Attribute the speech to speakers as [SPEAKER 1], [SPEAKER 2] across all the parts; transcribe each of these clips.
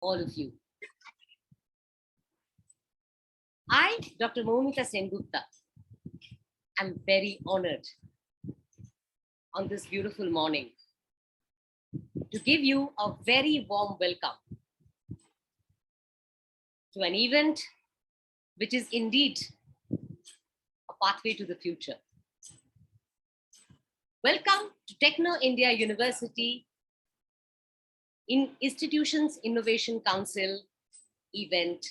[SPEAKER 1] all of you. I, Dr. Maumita Sengupta, am very honored on this beautiful morning to give you a very warm welcome to an event which is indeed a pathway to the future. Welcome to Techno India University in Institutions Innovation Council event,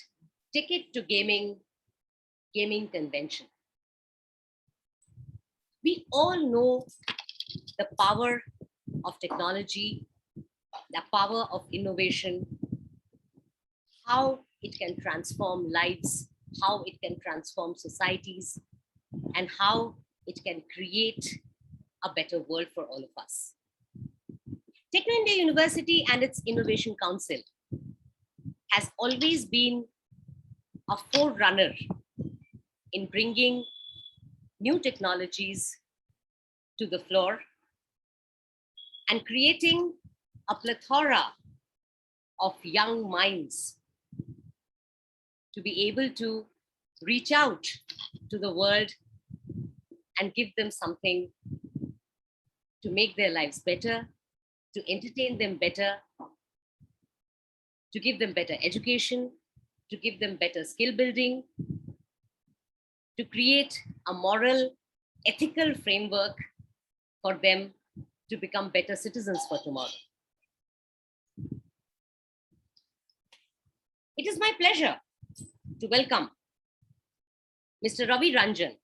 [SPEAKER 1] Ticket to Gaming Convention. We all know the power of technology, the power of innovation, how it can transform lives, how it can transform societies, and how it can create a better world for all of us. Techno India University and its Innovation Council has always been a forerunner in bringing new technologies to the floor and creating a plethora of young minds to be able to reach out to the world and give them something to make their lives better, to entertain them better, to give them better education, to give them better skill building, to create a moral, ethical framework for them to become better citizens for tomorrow. It is my pleasure to welcome Mr. Ravi Ranjan,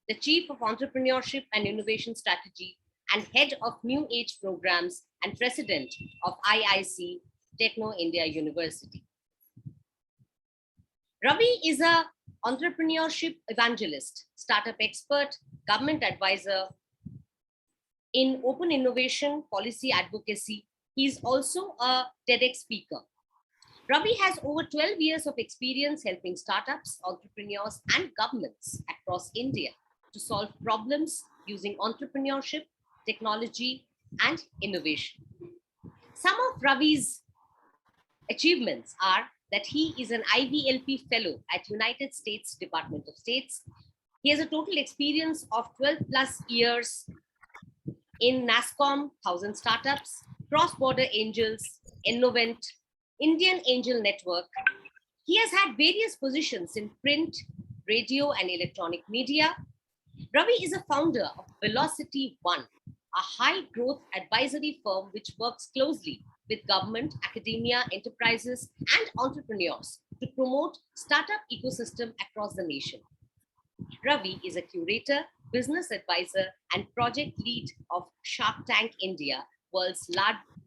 [SPEAKER 1] the Chief of Entrepreneurship and Innovation Strategy and Head of New Age Programs and President of IIC Techno India University. Ravi is an entrepreneurship evangelist, startup expert, government advisor in open innovation, policy advocacy. He is also a TEDx speaker. Ravi has over 12 years of experience helping startups, entrepreneurs, and governments across India to solve problems using entrepreneurship, technology, and innovation. Some of Ravi's achievements are that he is an IVLP fellow at United States Department of States. He has a total experience of 12 plus years in NASSCOM, 1000 Startups, Cross-Border Angels, Innovent, Indian Angel Network. He has had various positions in print, radio, and electronic media. Ravi is a founder of Velocity One, a high-growth advisory firm which works closely with government, academia, enterprises, and entrepreneurs to promote startup ecosystem across the nation. Ravi is a curator, business advisor, and project lead of Shark Tank India, world's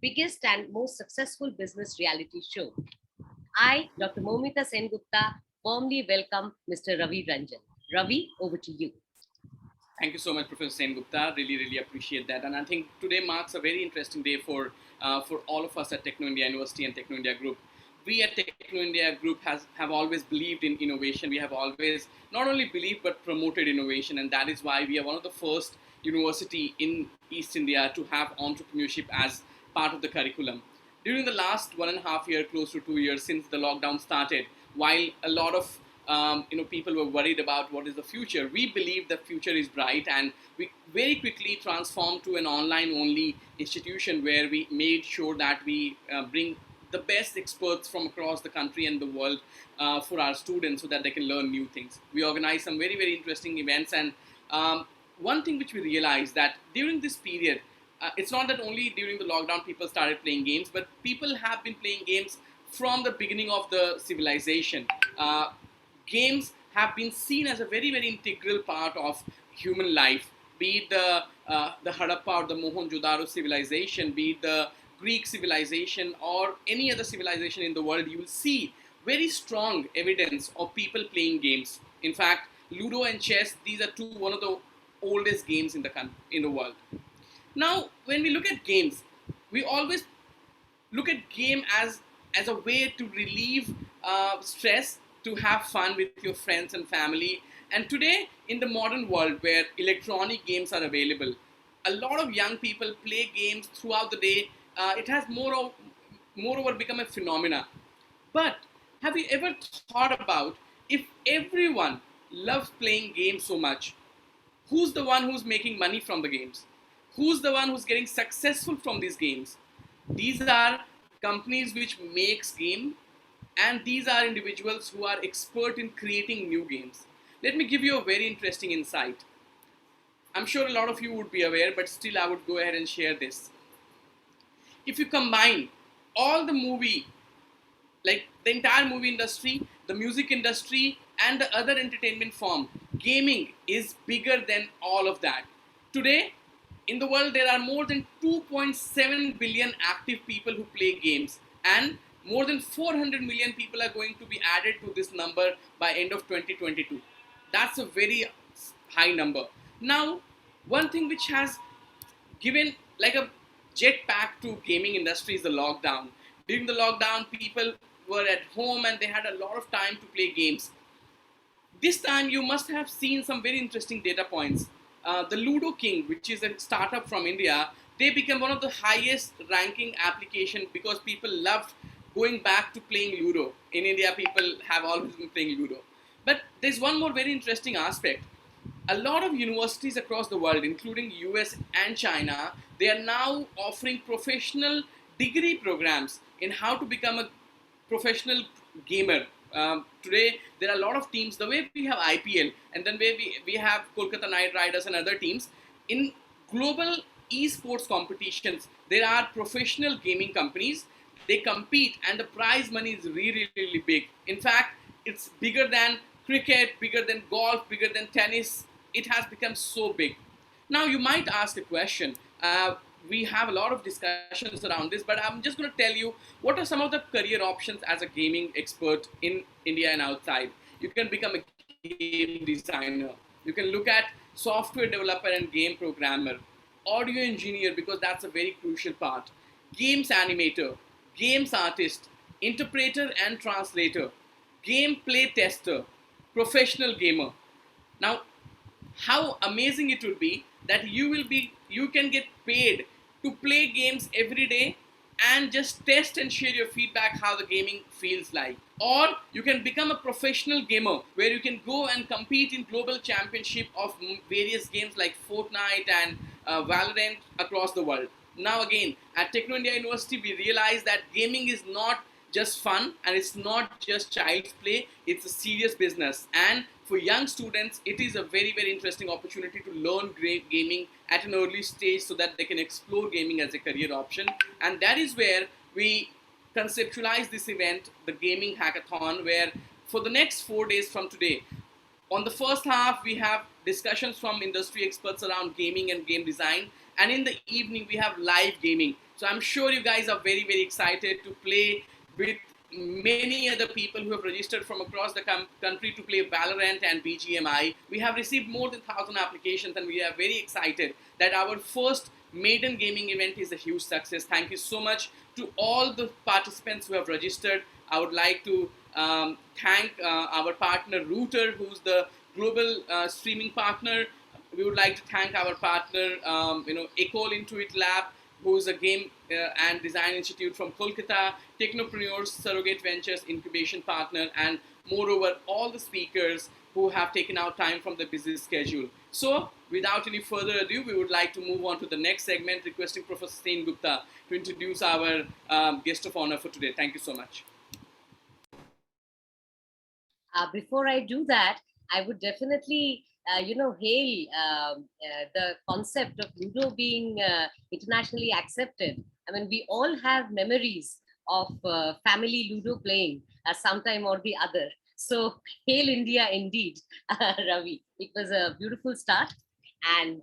[SPEAKER 1] biggest and most successful business reality show. I, Dr. Maumita Sengupta, warmly welcome Mr. Ravi Ranjan. Ravi, over to you.
[SPEAKER 2] Thank you so much, Professor Sengupta. Really appreciate that. And I think today marks a very interesting day for all of us at Techno India University and Techno India Group. We at Techno India Group have always believed in innovation. We have always not only believed but promoted innovation, and that is why we are one of the first university in East India to have entrepreneurship as part of the curriculum. During the last 1.5 years, close to 2 years since the lockdown started, while a lot of people were worried about what is the future, we believe the future is bright, and we very quickly transformed to an online-only institution where we made sure that we bring the best experts from across the country and the world for our students so that they can learn new things. We organized some very interesting events, and one thing which we realized that during this period, it's not that only during the lockdown people started playing games, but people have been playing games from the beginning of the civilization. Games have been seen as a very integral part of human life, be it the Harappa or the Mohenjo-daro civilization, be it the Greek civilization or any other civilization in the world. You will see very strong evidence of people playing games. In fact, Ludo and chess, these are one of the oldest games in the world. Now, when we look at games, we always look at game as a way to relieve stress, to have fun with your friends and family. And today, in the modern world where electronic games are available, a lot of young people play games throughout the day. It has moreover become a phenomena. But have you ever thought about, if everyone loves playing games so much, who's the one who's making money from the games? Who's the one who's getting successful from these games? These are companies which makes game, and these are individuals who are expert in creating new games. Let me give you a very interesting insight. I'm sure a lot of you would be aware, but still I would go ahead and share this. If you combine all the movie, like the entire movie industry, the music industry, and the other entertainment form, gaming is bigger than all of that. Today, in the world, there are more than 2.7 billion active people who play games, and more than 400 million people are going to be added to this number by end of 2022. That's a very high number. Now, one thing which has given like a jetpack to gaming industry is the lockdown. During the lockdown, people were at home and they had a lot of time to play games. This time you must have seen some very interesting data points. The Ludo King, which is a startup from India, they became one of the highest ranking application because people loved going back to playing Ludo. In India, people have always been playing Ludo. But there's one more very interesting aspect. A lot of universities across the world, including US and China, they are now offering professional degree programs in how to become a professional gamer. Today, there are a lot of teams, the way we have IPL, and then we have Kolkata Knight Riders and other teams. In global eSports competitions, there are professional gaming companies. They compete, and the prize money is really, really big. In fact, it's bigger than cricket, bigger than golf, bigger than tennis. It has become so big. Now, you might ask a question. We have a lot of discussions around this, but I'm just going to tell you what are some of the career options as a gaming expert in India and outside. You can become a game designer. You can look at software developer and game programmer, audio engineer, because that's a very crucial part, games animator, games artist, interpreter and translator, gameplay tester, professional gamer. Now, how amazing it would be that you can get paid to play games every day and just test and share your feedback how the gaming feels like. Or you can become a professional gamer where you can go and compete in global championship of various games like Fortnite and Valorant across the world. Now again, at Techno India University, we realize that gaming is not just fun and it's not just child's play, it's a serious business. And for young students, it is a very, very interesting opportunity to learn great gaming at an early stage so that they can explore gaming as a career option. And that is where we conceptualize this event, the Gaming Hackathon, where for the next 4 days from today, on the first half, we have discussions from industry experts around gaming and game design. And in the evening, we have live gaming. So I'm sure you guys are very, very excited to play with many other people who have registered from across the country to play Valorant and BGMI. We have received more than 1,000 applications and we are very excited that our first maiden gaming event is a huge success. Thank you so much to all the participants who have registered. I would like to thank our partner Router, who's the global streaming partner. We would like to thank our partner, Ecole Intuit Lab, who is a game and design institute from Kolkata, Technopreneurs, Surrogate Ventures incubation partner, and moreover, all the speakers who have taken out time from the busy schedule. So, without any further ado, we would like to move on to the next segment, requesting Professor Sengupta to introduce our guest of honor for today. Thank you so much.
[SPEAKER 1] Before I do that, I would definitely hail the concept of Ludo being internationally accepted. I mean, we all have memories of family Ludo playing sometime or the other. So, hail India indeed, Ravi. It was a beautiful start. And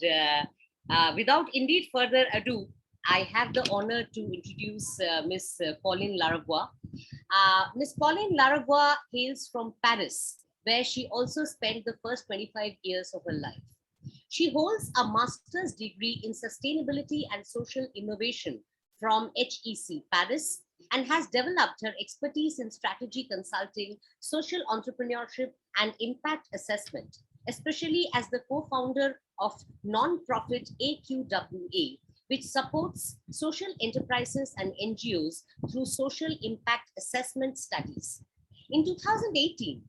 [SPEAKER 1] without indeed further ado, I have the honor to introduce Miss Pauline Laravoire. Miss Pauline Laravoire hails from Paris, where she also spent the first 25 years of her life. She holds a master's degree in sustainability and social innovation from HEC Paris and has developed her expertise in strategy consulting, social entrepreneurship, and impact assessment, especially as the co-founder of non-profit AQWA, which supports social enterprises and NGOs through social impact assessment studies. In 2018,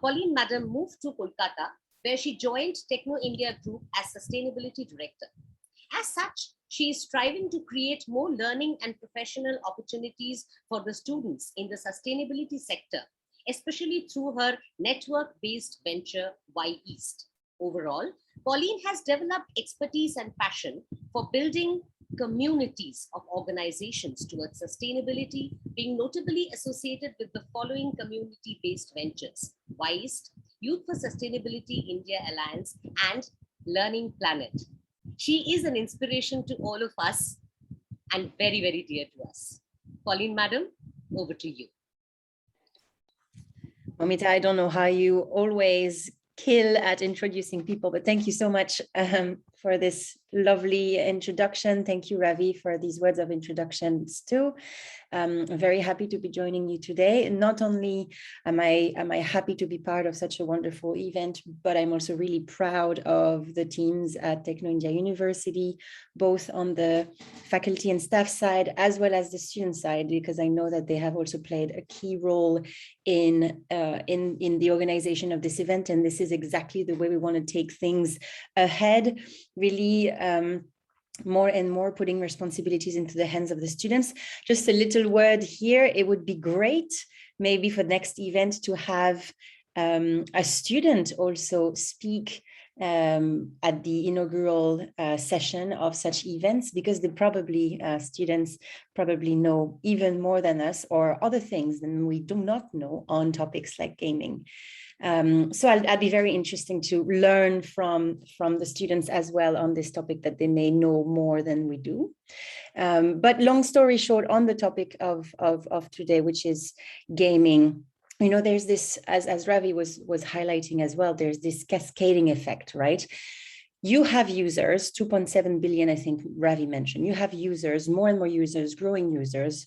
[SPEAKER 1] Pauline Madam moved to Kolkata, where she joined Techno India Group as Sustainability Director. As such, she is striving to create more learning and professional opportunities for the students in the sustainability sector, especially through her network-based venture, Y East. Overall, Pauline has developed expertise and passion for building communities of organizations towards sustainability, being notably associated with the following community-based ventures: Y East, Youth for Sustainability India Alliance, and Learning Planet. She is an inspiration to all of us and very, very dear to us. Pauline, madam, over to you.
[SPEAKER 3] Maumita, I don't know how you always kill at introducing people, but thank you so much for this lovely introduction. Thank you, Ravi, for these words of introductions too. I'm very happy to be joining you today. Not only am I happy to be part of such a wonderful event, but I'm also really proud of the teams at Techno India University, both on the faculty and staff side, as well as the student side, because I know that they have also played a key role in the organization of this event. And this is exactly the way we want to take things ahead, really more and more putting responsibilities into the hands of the students. Just a little word here, it would be great maybe for next event to have a student also speak at the inaugural session of such events, because they probably, students probably know even more than us or other things than we do not know on topics like gaming. So I'll be very interesting to learn from the students as well on this topic that they may know more than we do. But long story short, on the topic of today, which is gaming, you know, there's this, as Ravi was highlighting as well, there's this cascading effect, right? You have users, 2.7 billion, I think Ravi mentioned, you have users, more and more users, growing users.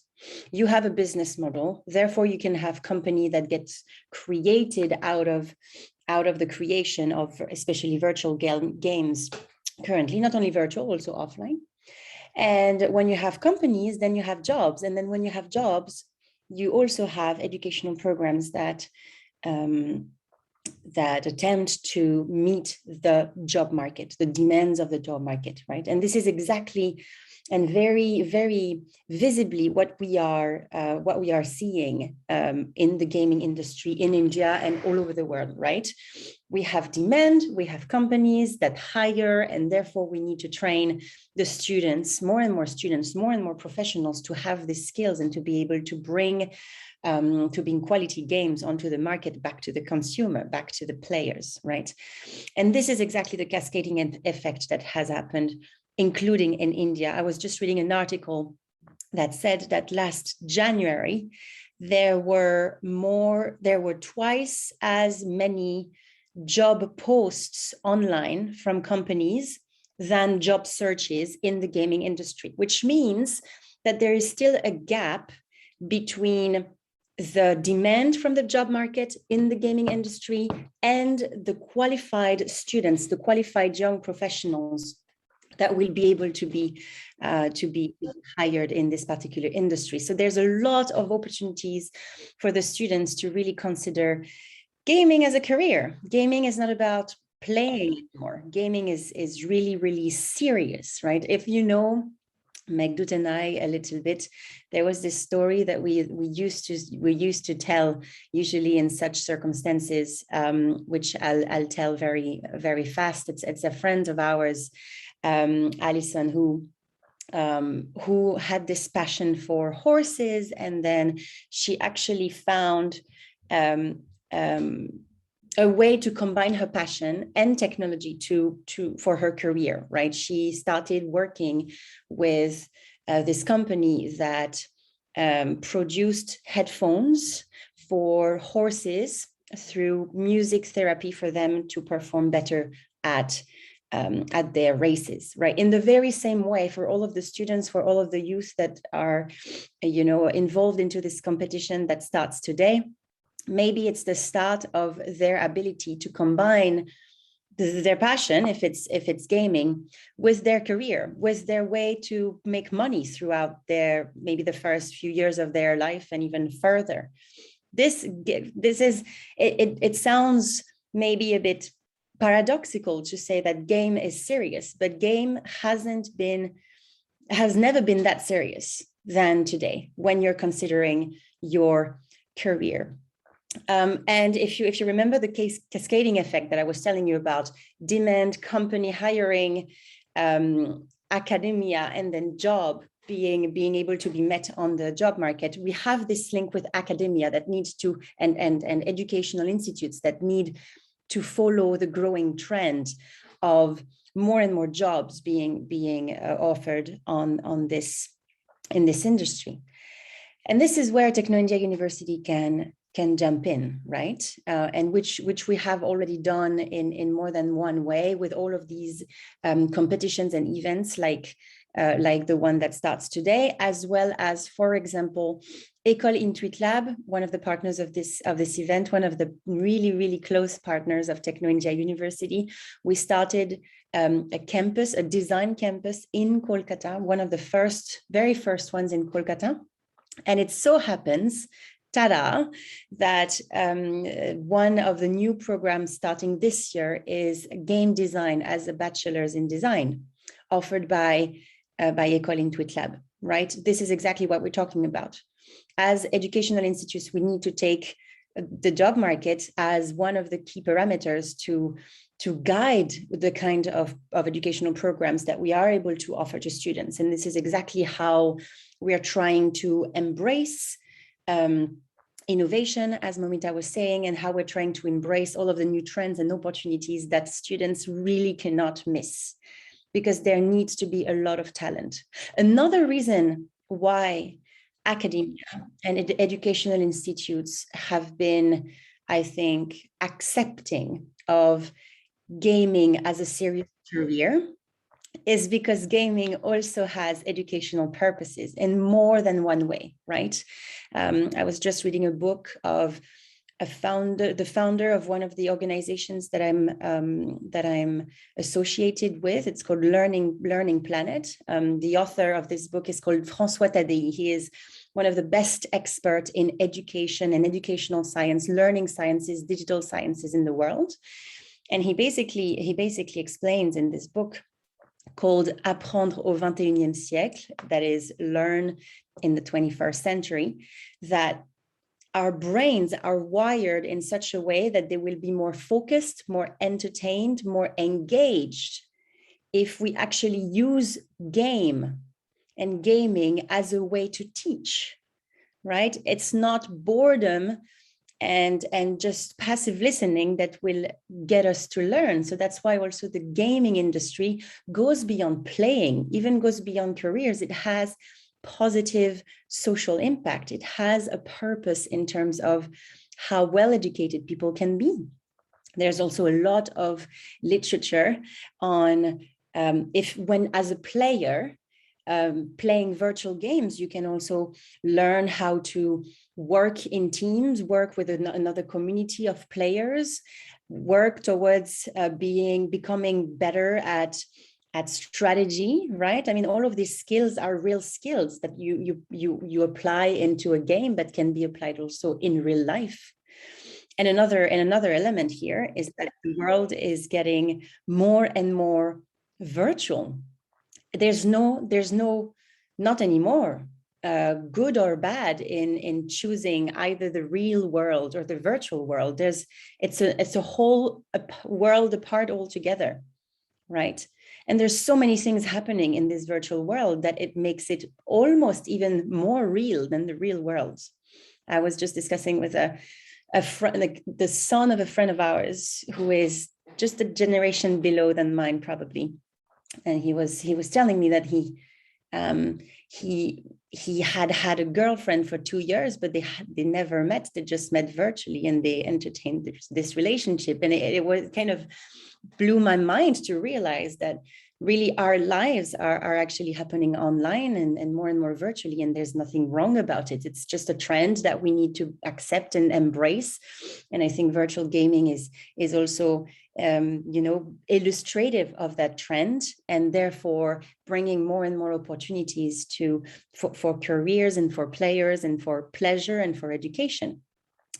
[SPEAKER 3] You have a business model, therefore you can have company that gets created out of the creation of especially virtual games currently, not only virtual, also offline. And when you have companies, then you have jobs. And then when you have jobs, you also have educational programs that attempt to meet the job market, the demands of the job market, right? And this is exactly and very, very visibly what we are seeing in the gaming industry in India and all over the world, right? We have demand, we have companies that hire, and therefore we need to train the students, more and more students, more and more professionals to have the skills and to be able to bring quality games onto the market, back to the consumer, back to the players, right? And this is exactly the cascading effect that has happened, including in India. I was just reading an article that said that last January, there were twice as many job posts online from companies than job searches in the gaming industry, which means that there is still a gap between the demand from the job market in the gaming industry and the qualified students, the qualified young professionals that will be able to be hired in this particular industry. So there's a lot of opportunities for the students to really consider gaming as a career. Gaming is not about playing anymore. Gaming is really, really serious, right? If you know Meghdut and I a little bit, there was this story that we used to tell usually in such circumstances, which I'll tell very, very fast. It's a friend of ours, Alison, who had this passion for horses, and then she actually found a way to combine her passion and technology for her career, right? She started working with this company that produced headphones for horses through music therapy for them to perform better at their races, right? In the very same way, for all of the students, for all of the youth that are, involved into this competition that starts today, maybe it's the start of their ability to combine their passion, if it's gaming, with their career, with their way to make money throughout their, maybe the first few years of their life and even further. This is, it sounds maybe a bit paradoxical to say that game is serious, but game has never been that serious than today when you're considering your career. And if you remember the cascading effect that I was telling you about, demand, company hiring, academia, and then job being able to be met on the job market, we have this link with academia that needs to, and educational institutes that need to follow the growing trend of more and more jobs being offered in this industry. And this is where Techno India University can jump in, right? And which we have already done in more than one way with all of these competitions and events like the one that starts today, as well as, for example, École Intuit Lab, one of the partners of this event, one of the really, really close partners of Techno India University. We started a campus, a design campus in Kolkata, one of the very first ones in Kolkata. And it so happens, tada, that one of the new programs starting this year is game design as a bachelor's in design, offered by École Intuit Lab, right? This is exactly what we're talking about. As educational institutes, we need to take the job market as one of the key parameters to guide the kind of educational programs that we are able to offer to students. And this is exactly how we are trying to embrace innovation, as Maumita was saying, and how we're trying to embrace all of the new trends and opportunities that students really cannot miss, because there needs to be a lot of talent. Another reason why academia and educational institutes have been, I think, accepting of gaming as a serious career is because gaming also has educational purposes in more than one way, right? I was just reading a book of the founder of one of the organizations that I'm associated with. It's called Learning Planet. The author of this book is called François Tadei. He is one of the best experts in education and educational science, learning sciences, digital sciences in the world. And he basically explains in this book called Apprendre au 21e siècle, that is, learn in the 21st century, that our brains are wired in such a way that they will be more focused, more entertained, more engaged if we actually use game and gaming as a way to teach, right? It's not boredom and just passive listening that will get us to learn. So that's why also the gaming industry goes beyond playing, even goes beyond careers. It has positive social impact. It has a purpose in terms of how well-educated people can be. There's also a lot of literature on when as a player, playing virtual games, you can also learn how to work in teams, work with another community of players, work towards becoming better at strategy, right? I mean, all of these skills are real skills that you apply into a game, but can be applied also in real life. And another element here is that the world is getting more and more virtual. There's not anymore good or bad in choosing either the real world or the virtual world. It's a whole world apart altogether, right? And there's so many things happening in this virtual world that it makes it almost even more real than the real world. I was just discussing with a friend, like the son of a friend of ours, who is just a generation below than mine, probably. And he was telling me that he had a girlfriend for 2 years, but they never met. They just met virtually, and they entertained this relationship. And it was kind of blew my mind to realize that really our lives are actually happening online and more virtually, and there's nothing wrong about it. It's just a trend that we need to accept and embrace. And I think virtual gaming is also illustrative of that trend, and therefore bringing more and more opportunities for careers and for players and for pleasure and for education.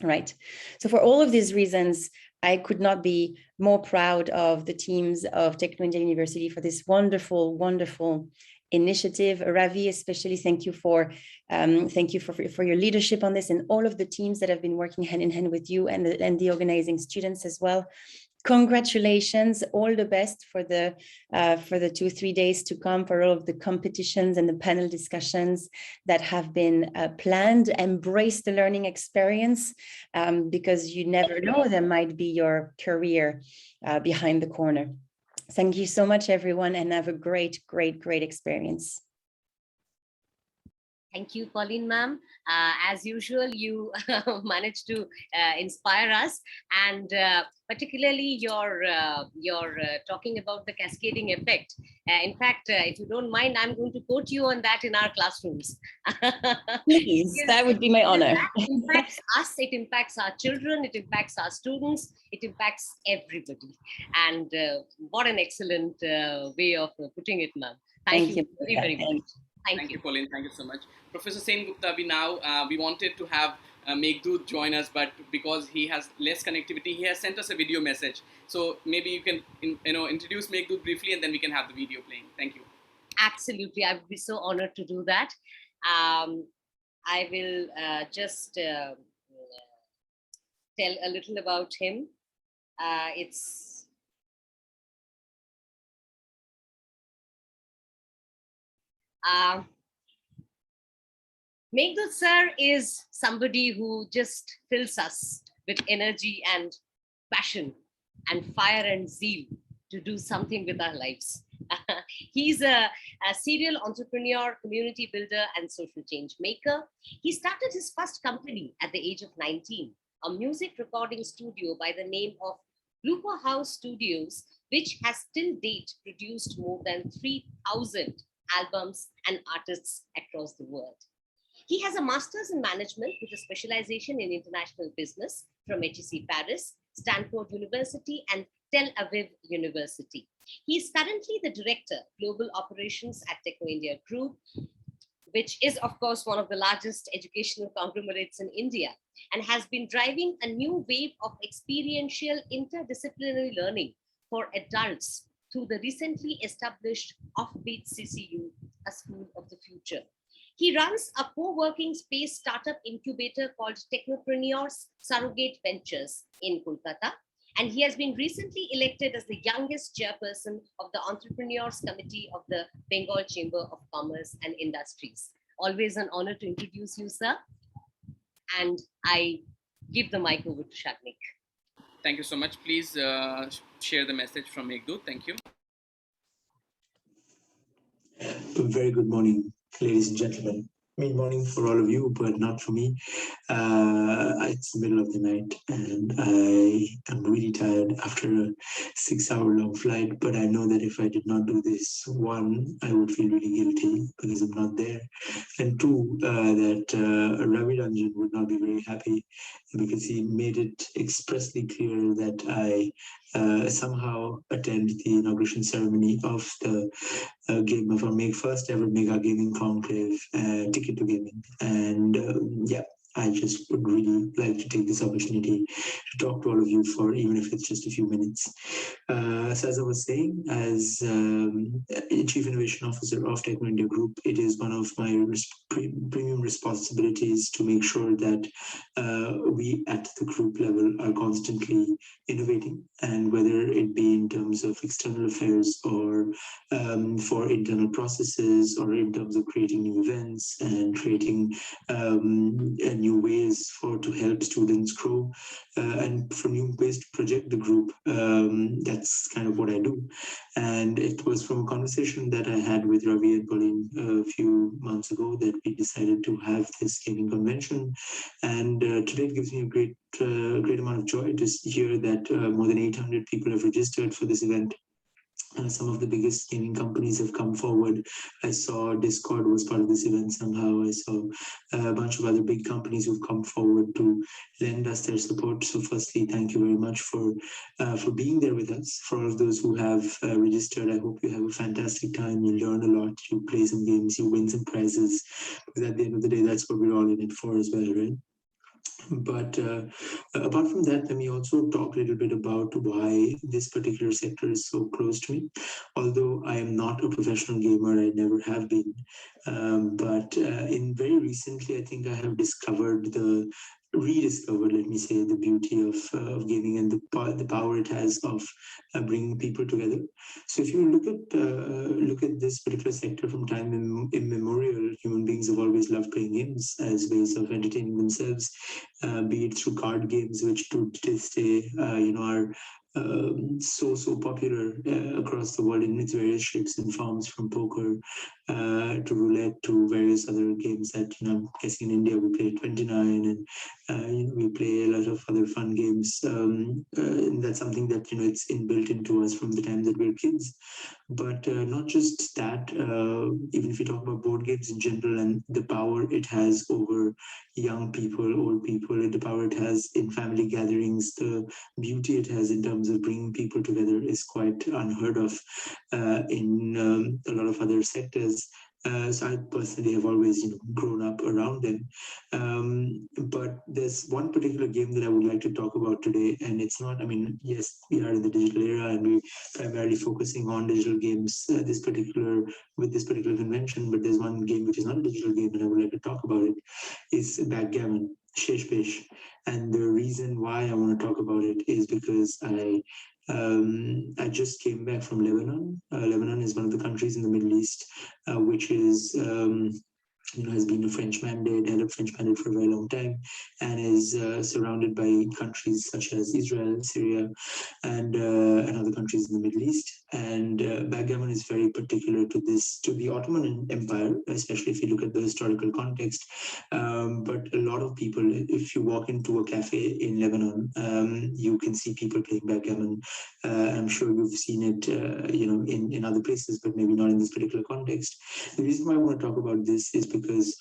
[SPEAKER 3] Right. So for all of these reasons, I could not be more proud of the teams of Techno India University for this wonderful, wonderful initiative. Ravi, especially thank you for your leadership on this, and all of the teams that have been working hand in hand with you and the organizing students as well. Congratulations, all the best for the 2-3 days to come, for all of the competitions and the panel discussions that have been planned. Embrace the learning experience, because you never know, there might be your career behind the corner. Thank you so much, everyone, and have a great, great, great experience.
[SPEAKER 1] Thank you, Pauline ma'am. As usual, you managed to inspire us, and particularly your talking about the cascading effect. In fact, if you don't mind, I'm going to quote you on that in our classrooms.
[SPEAKER 3] Please, that would be my honor.
[SPEAKER 1] It impacts us, it impacts our children, it impacts our students, it impacts everybody. And what an excellent way of putting it, ma'am. Thank you very, very much.
[SPEAKER 2] Thank you, Pauline. Thank you so much. Professor Sengupta, we wanted to have Meghdut join us, but because he has less connectivity, he has sent us a video message. So maybe you can introduce Meghdut briefly, and then we can have the video playing. Thank you.
[SPEAKER 1] Absolutely. I would be so honored to do that. I will just tell a little about him. Meghdut sir is somebody who just fills us with energy and passion and fire and zeal to do something with our lives. He's a serial entrepreneur, community builder, and social change maker. He started his first company at the age of 19, a music recording studio by the name of Blooper House Studios, which has till date produced more than 3,000 albums and artists across the world. He has a master's in management with a specialization in international business from HEC Paris, Stanford University, and Tel Aviv University. He is currently the director, global operations at Techno India Group, which is, of course, one of the largest educational conglomerates in India, and has been driving a new wave of experiential interdisciplinary learning for adults through the recently established Offbeat CCU, a school of the future. He runs a co-working space startup incubator called Technopreneurs Surrogate Ventures in Kolkata, and he has been recently elected as the youngest chairperson of the Entrepreneurs Committee of the Bengal Chamber of Commerce and Industries. Always an honor to introduce you, sir. And I give the mic over to Shagnik.
[SPEAKER 2] Thank you so much. Please share the message from Meghdut. Thank you.
[SPEAKER 4] Very good morning, ladies and gentlemen. Mid-morning for all of you, but not for me. It's the middle of the night, and I am really tired after a 6-hour-long flight. But I know that if I did not do this, one, I would feel really guilty because I'm not there, and two, that Ravi Ranjan would not be very happy because he made it expressly clear that I somehow attend the inauguration ceremony of the game of our first ever mega gaming conclave, Ticket to Gaming. And yeah, I just would really like to take this opportunity to talk to all of you for even if it's just a few minutes. So as I was saying, as Chief Innovation Officer of Techno India Group, it is one of my premium responsibilities to make sure that we at the group level are constantly innovating, and whether it be in terms of external affairs or for internal processes, or in terms of creating new events and creating new ways to help students grow and for new ways to project the group. That's kind of what I do. And it was from a conversation that I had with Ravi and Pauline a few months ago that we decided to have this gaming convention. And today it gives me a great amount of joy to hear that more than 800 people have registered for this event. Some of the biggest gaming companies have come forward. I saw Discord was part of this event somehow. I saw a bunch of other big companies who've come forward to lend us their support. So firstly, thank you very much for being there with us. For all of those who have registered, I hope you have a fantastic time. You learn a lot, you play some games, you win some prizes. Because at the end of the day, that's what we're all in it for as well, right? But apart from that, let me also talk a little bit about why this particular sector is so close to me. Although I am not a professional gamer, I never have been. But in very recently, I think I have rediscovered, let me say, the beauty of gaming and the power it has of bringing people together. So if you look at this particular sector from time immemorial, human beings have always loved playing games as ways of entertaining themselves, be it through card games, which to this day, are so popular across the world in its various shapes and forms, from poker to roulette to various other games that I'm guessing in India we play 29, and we play a lot of other fun games. And that's something that it's inbuilt into us from the time that we're kids. But not just that, even if we talk about board games in general and the power it has over young people, old people, and the power it has in family gatherings, the beauty it has in terms of bringing people together is quite unheard of in a lot of other sectors. So I personally have always, grown up around them. But there's one particular game that I would like to talk about today, and it's not. I mean, yes, we are in the digital era, and we're primarily focusing on digital games with this particular convention. But there's one game which is not a digital game, and I would like to talk about it. Is backgammon, shesh. And the reason why I want to talk about it is because I just came back from Lebanon. Lebanon is one of the countries in the Middle East, which is has been a French mandate, had a French mandate for a very long time, and is surrounded by countries such as Israel, Syria, and other countries in the Middle East. And backgammon is very particular to the Ottoman Empire, especially if you look at the historical context. But a lot of people, if you walk into a cafe in Lebanon, you can see people playing backgammon. I'm sure you've seen it, in other places, but maybe not in this particular context. The reason why I want to talk about this is because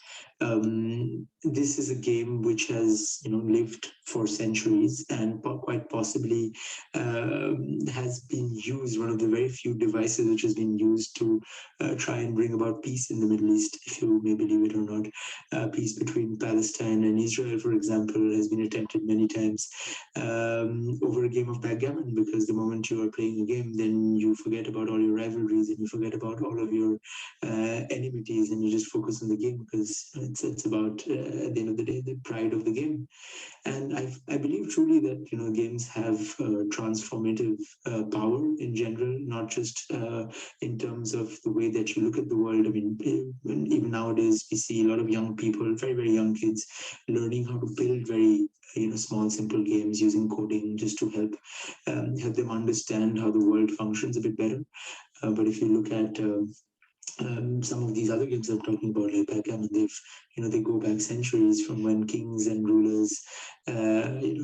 [SPEAKER 4] this is a game which has lived for centuries and quite possibly has been used, one of the very few devices which has been used to try and bring about peace in the Middle East, if you may believe it or not. Peace between Palestine and Israel, for example, has been attempted many times over a game of backgammon, because the moment you are playing a game, then you forget about all your rivalries and you forget about all of your enmities, and you just focus on the game, because it's about at the end of the day the pride of the game. And I believe truly that games have transformative power in general, not just in terms of the way that you look at the world. I mean, even nowadays we see a lot of young people, very very young kids, learning how to build very small simple games using coding, just to help them understand how the world functions a bit better. But if you look at some of these other games I'm talking about, like backgammon, they go back centuries, from when kings and rulers, did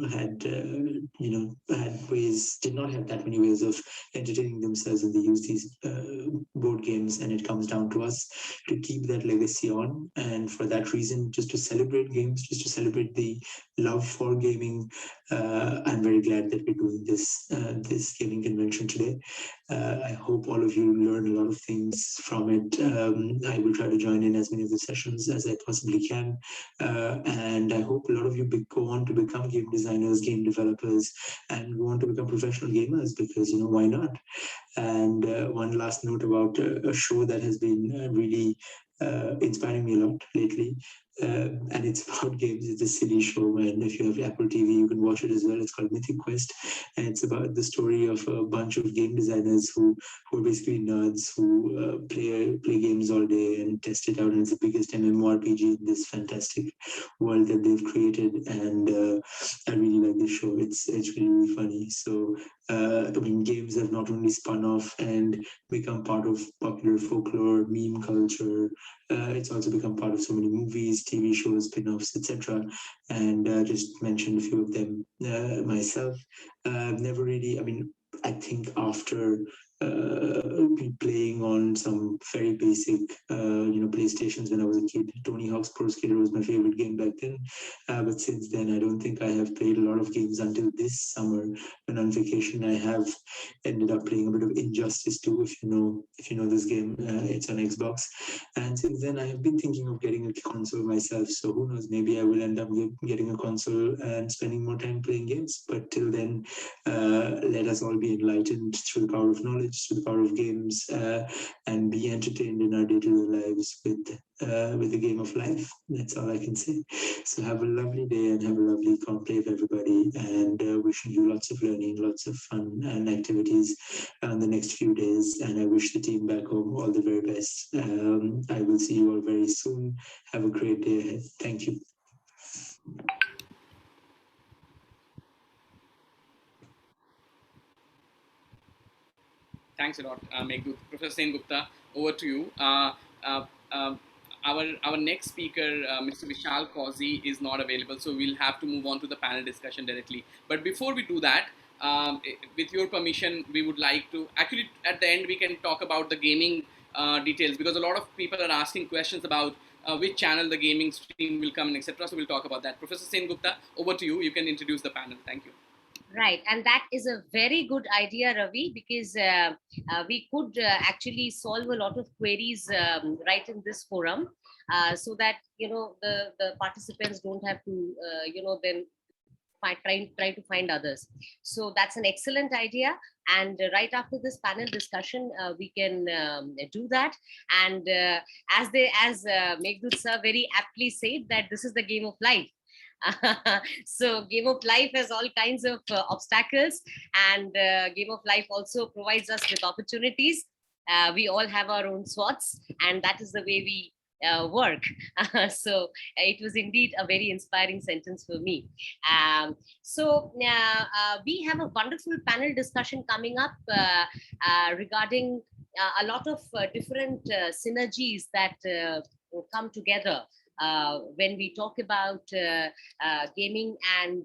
[SPEAKER 4] not have that many ways of entertaining themselves, and they use these board games. And it comes down to us to keep that legacy on. And for that reason, just to celebrate games, just to celebrate the love for gaming, I'm very glad that we're doing this gaming convention today. I hope all of you learn a lot of things from it. I will try to join in as many of the sessions as I possibly can. And I hope a lot of you go on to become game designers, game developers, and go on to become professional gamers, because, why not? And one last note about a show that has been really inspiring me a lot lately. And it's about games. It's a silly show, and if you have Apple TV, you can watch it as well. It's called Mythic Quest, and it's about the story of a bunch of game designers who are basically nerds who play games all day and test it out. And it's the biggest MMORPG in this fantastic world that they've created. And I really like this show. It's really funny. So I mean, games have not only spun off and become part of popular folklore, meme culture. It's also become part of so many movies, TV shows, spin-offs, etc. And just mentioned a few of them myself. Never really, I mean, I think after be playing on some very basic, PlayStations when I was a kid. Tony Hawk's Pro Skater was my favorite game back then. But since then, I don't think I have played a lot of games until this summer. When on vacation, I have ended up playing a bit of Injustice 2, if you know this game. It's on Xbox. And since then, I have been thinking of getting a console myself. So who knows, maybe I will end up getting a console and spending more time playing games. But till then, let us all be enlightened through the power of knowledge, through the power of games, and be entertained in our day-to-day lives with the game of life. That's all I can say. So have a lovely day and have a lovely conclave, everybody, and wishing you lots of learning, lots of fun and activities on the next few days. And I wish the team back home all the very best. I will see you all very soon. Have a great day ahead. Thank you.
[SPEAKER 2] Thanks a lot, Meghdut. Professor Sengupta, over to you. Our next speaker, Mr. Vishal Kauzi, is not available, so we'll have to move on to the panel discussion directly. But before we do that, with your permission, we would like to actually at the end we can talk about the gaming details, because a lot of people are asking questions about which channel the gaming stream will come in, etc. So we'll talk about that. Professor Sengupta, over to you. You can introduce the panel. Thank you.
[SPEAKER 1] Right, and that is a very good idea, Ravi, because we could actually solve a lot of queries right in this forum, so that the participants don't have to then try to find others. So that's an excellent idea. And right after this panel discussion, we can do that. And as Meghdut sir very aptly said, that this is the game of life. So game of life has all kinds of obstacles, and game of life also provides us with opportunities. We all have our own swords, and that is the way we work. So it was indeed a very inspiring sentence for me. So we have a wonderful panel discussion coming up regarding a lot of different synergies that come together when we talk about gaming and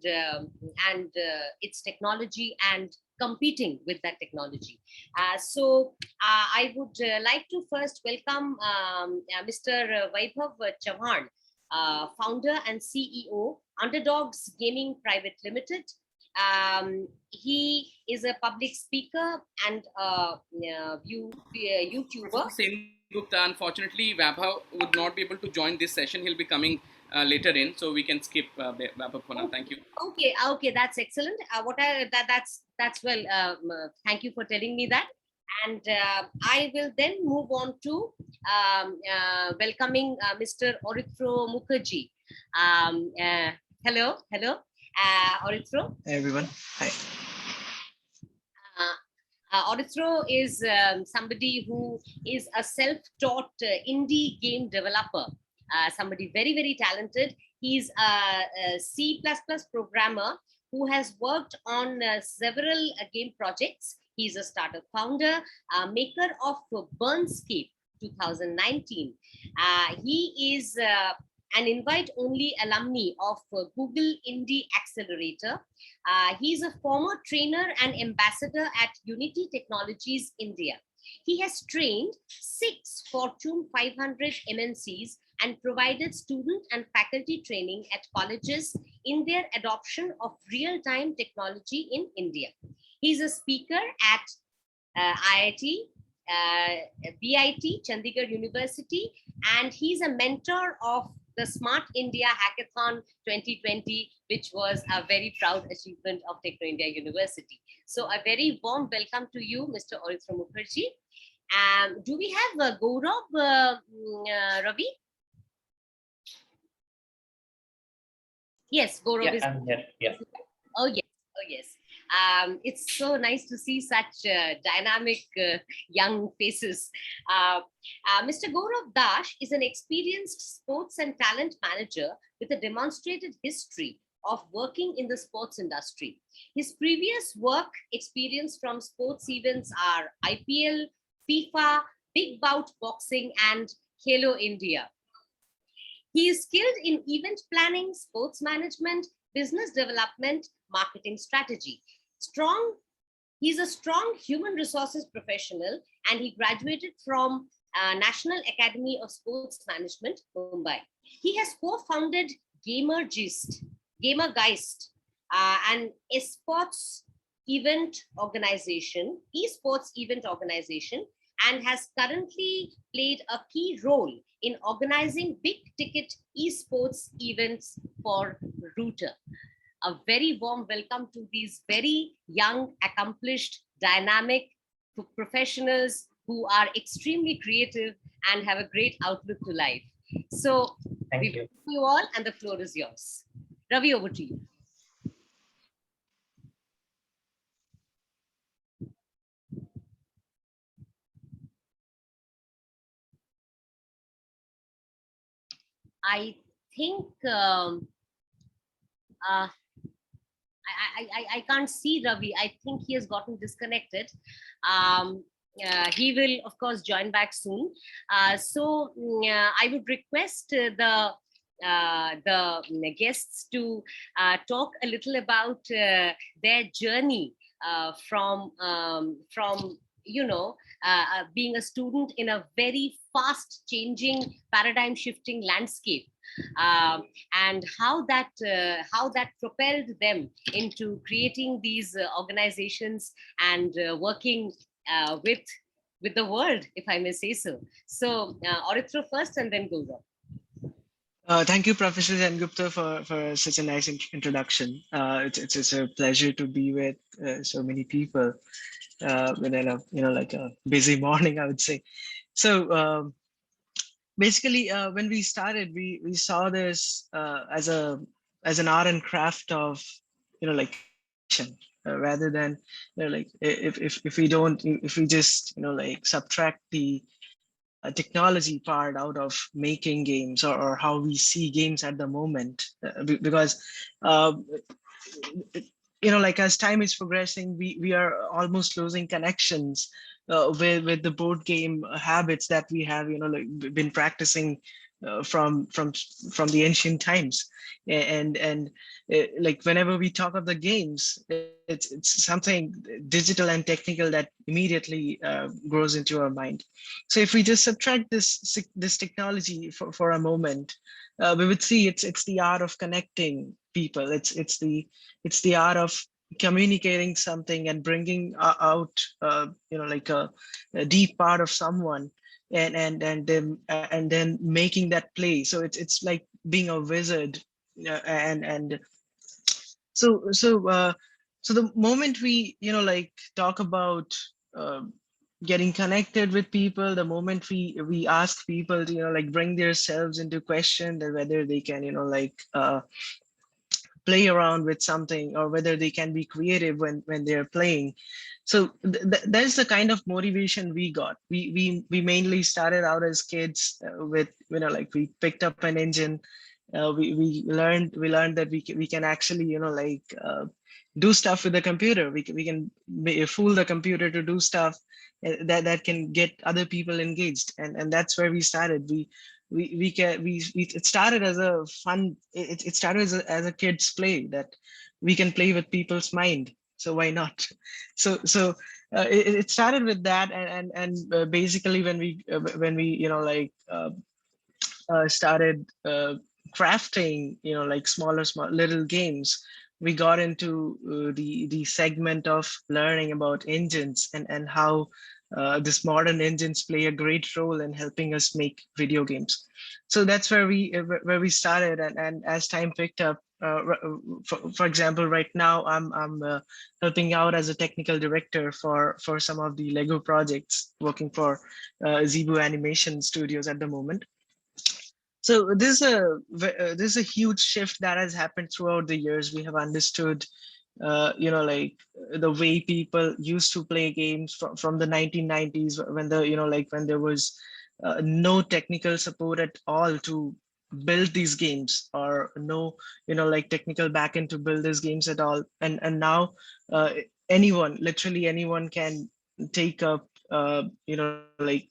[SPEAKER 1] its technology and competing with that technology. So I would like to first welcome Mr. Vaibhav Chauhan, founder and CEO, Underdogs Gaming Private Limited. He is a public speaker and YouTuber.
[SPEAKER 2] Gupta, unfortunately, Vaibhav would not be able to join this session. He'll be coming later in, so we can skip Vaibhav for now. Thank you.
[SPEAKER 1] Okay, that's excellent. That's well. Thank you for telling me that. And I will then move on to welcoming Mr. Aritra Mukherji. Hello, Aritra.
[SPEAKER 5] Hey everyone, hi.
[SPEAKER 1] Aritra is somebody who is a self-taught indie game developer, somebody very, very talented. He's a C++ programmer who has worked on several game projects. He's a startup founder, maker of Burnscape 2019. He is an invite-only alumni of Google Indie Accelerator. He's a former trainer and ambassador at Unity Technologies India. He has trained 6 Fortune 500 MNCs and provided student and faculty training at colleges in their adoption of real-time technology in India. He's a speaker at IIT, BIT, Chandigarh University, and he's a mentor of the Smart India Hackathon 2020, which was a very proud achievement of Techno India University. So a very warm welcome to you, Mr. Aritra Mukherji. Do we have Gourab, Ravi? Yes, Gourab is.
[SPEAKER 5] I'm here. Yeah.
[SPEAKER 1] Oh yes. It's so nice to see such dynamic young faces. Mr. Gaurav Dash is an experienced sports and talent manager with a demonstrated history of working in the sports industry. His previous work experience from sports events are IPL, FIFA, Big Bout Boxing, and Halo India. He is skilled in event planning, sports management, business development, marketing strategy. Strong He's a strong human resources professional, and he graduated from National Academy of Sports Management, Mumbai. He has co-founded Gamergeist, an eSports eSports event organization, and has currently played a key role in organizing big ticket eSports events for Router. A very warm welcome to these very young, accomplished, dynamic professionals who are extremely creative and have a great outlook to life. So,
[SPEAKER 5] thank you
[SPEAKER 1] all, and the floor is yours. Ravi, over to you. I think I can't see Ravi. I think he has gotten disconnected. He will, of course, join back soon. I would request the guests to talk a little about their journey from being a student in a very fast changing, paradigm shifting landscape, and how that propelled them into creating these organizations and working with the world, if I may say so. So Aritra first, and then Gourab.
[SPEAKER 6] Thank you, Professor Sengupta, for such a nice introduction. It's a pleasure to be with so many people within a like a busy morning, I would say. So basically, when we started, we saw this as an art and craft of like rather than like if we just like subtract the technology part out of making games or how we see games at the moment, because like as time is progressing, we are almost losing connections with the board game habits that we have like been practicing from the ancient times. And like whenever we talk of the games, it's something digital and technical that immediately grows into our mind. So if we just subtract this technology for a moment, we would see it's the art of connecting people. It's the art of communicating something and bringing out like a deep part of someone, and then making that play. So it's like being a wizard, and so the moment we like talk about getting connected with people, the moment we ask people to like bring themselves into question, that whether they can like play around with something, or whether they can be creative when they're playing. So that's the kind of motivation we got. We mainly started out as kids with like we picked up an engine. We learned that we can actually like do stuff with the computer. We can fool the computer to do stuff that can get other people engaged, and that's where we started. It started as a fun. It started as a kid's play, that we can play with people's mind. So why not? So it started with that, and basically when we like started crafting like small little games, we got into the segment of learning about engines and how this modern engines play a great role in helping us make video games. So that's where we started, and as time picked up, for example, right now I'm helping out as a technical director for some of the Lego projects, working for Zebu animation studios at the moment. So this is a huge shift that has happened throughout the years. We have understood like the way people used to play games from the 1990s, when when there was no technical support at all to build these games, or no like technical backend to build these games at all. And now literally anyone can take up like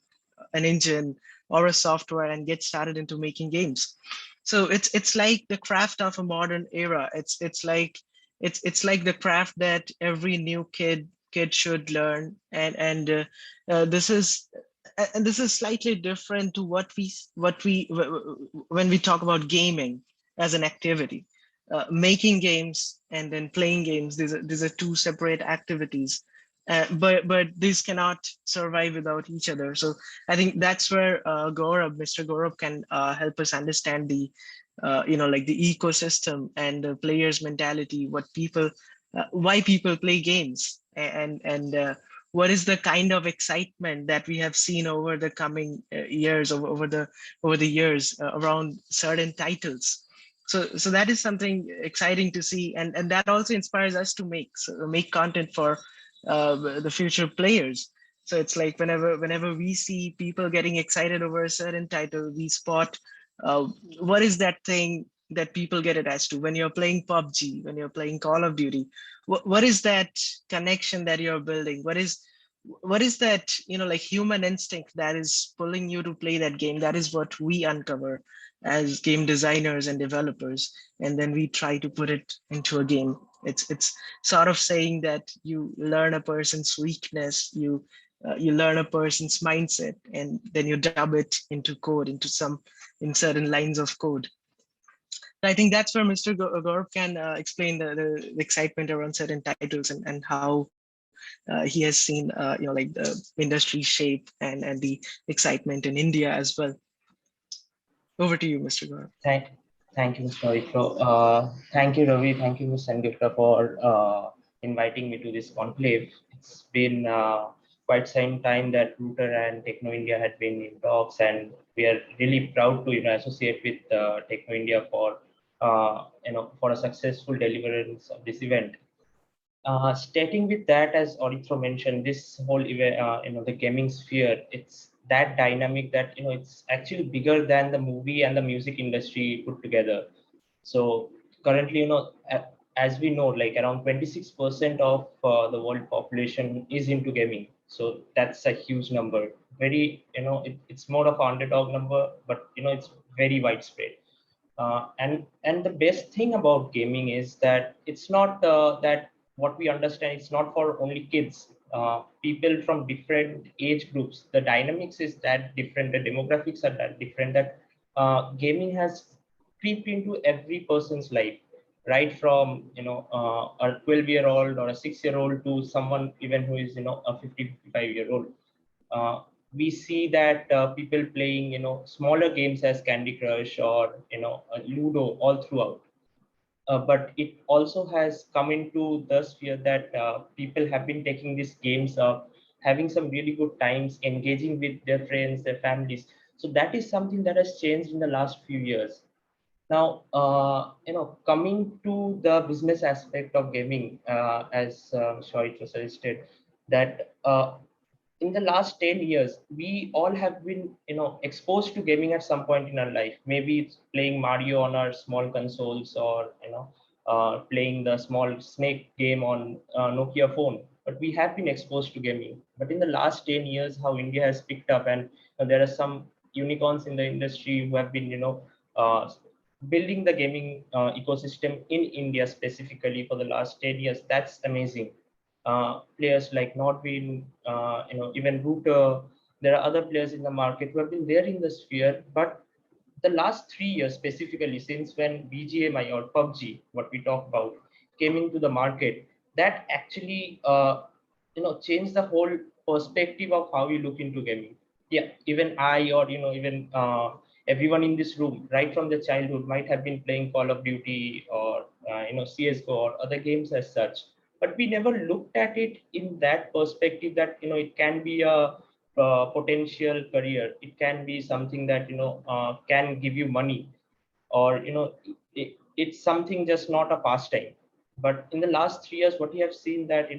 [SPEAKER 6] an engine or a software and get started into making games. So it's like the craft of a modern era. It's like the craft that every new kid kids should learn, this is slightly different to when we talk about gaming as an activity. Making games and then playing games, these are two separate activities, but these cannot survive without each other. So I think that's where Mr. Gourab can help us understand the like the ecosystem and the players' mentality, why people play games, and what is the kind of excitement that we have seen over the coming years, over the years around certain titles. So that is something exciting to see, and that also inspires us to make content for the future players. So it's like whenever we see people getting excited over a certain title, we spot uh, what is that thing that people get attached to. When you're playing PUBG, when you're playing Call of Duty, what is that connection that you're building? What is that, like human instinct that is pulling you to play that game? That is what we uncover as game designers and developers, and then we try to put it into a game. It's sort of saying that you learn a person's weakness, you learn a person's mindset, and then you dub it into code, in certain lines of code. I think that's where Mr. Gaurav can explain the excitement around certain titles, and how he has seen like the industry shape and the excitement in India as well. Over to you, Mr. Gaurav.
[SPEAKER 5] Thank you, Mr. Aritra. Thank you, Ravi. Thank you, Ms. Sengupta, for inviting me to this conclave. It's been quite some time that Router and Techno India had been in talks, and we are really proud to associate with Techno India for for a successful deliverance of this event. Stating with that, as Aritra mentioned, this whole event, the gaming sphere, it's that dynamic that it's actually bigger than the movie and the music industry put together. So currently, as we know, like around 26% of the world population is into gaming. So that's a huge number. Very, it's more of an underdog number, but it's very widespread. And the best thing about gaming is that it's not that what we understand, it's not for only kids, people from different age groups. The dynamics is that different, the demographics are that different, that gaming has creeped into every person's life, right from a 12-year-old or a 6-year-old to someone even who is a 55-year-old. We see that people playing smaller games as Candy Crush or Ludo all throughout. But it also has come into the sphere that people have been taking these games up, having some really good times, engaging with their friends, their families. So that is something that has changed in the last few years. Now, coming to the business aspect of gaming, as Shoit suggested, that in the last 10 years, we all have been, exposed to gaming at some point in our life. Maybe it's playing Mario on our small consoles, or, playing the small snake game on Nokia phone. But we have been exposed to gaming. But in the last 10 years, how India has picked up, and there are some unicorns in the industry who have been, uh, building the gaming ecosystem in India specifically for the last 10 years. That's amazing. Players like Nordwin, even Router. There are other players in the market who have been there in the sphere, but the last 3 years specifically, since when BGMI or PUBG, what we talk about, came into the market, that actually changed the whole perspective of how you look into gaming. Yeah, even I, or even everyone in this room, right from the childhood, might have been playing Call of Duty or CS:GO or other games as such, but we never looked at it in that perspective that it can be a potential career. It can be something that can give you money, or it's something just not a pastime. But in the last 3 years, what we have seen that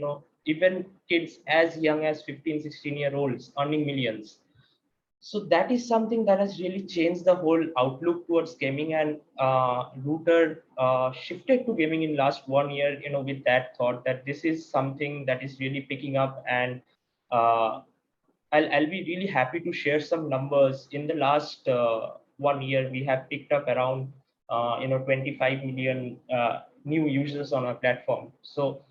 [SPEAKER 5] even kids as young as 15-16 year olds earning millions. So that is something that has really changed the whole outlook towards gaming, and Router shifted to gaming in last 1 year, with that thought that this is something that is really picking up. And uh, I'll be really happy to share some numbers. In the last 1 year, we have picked up around 25 million new users on our platform. So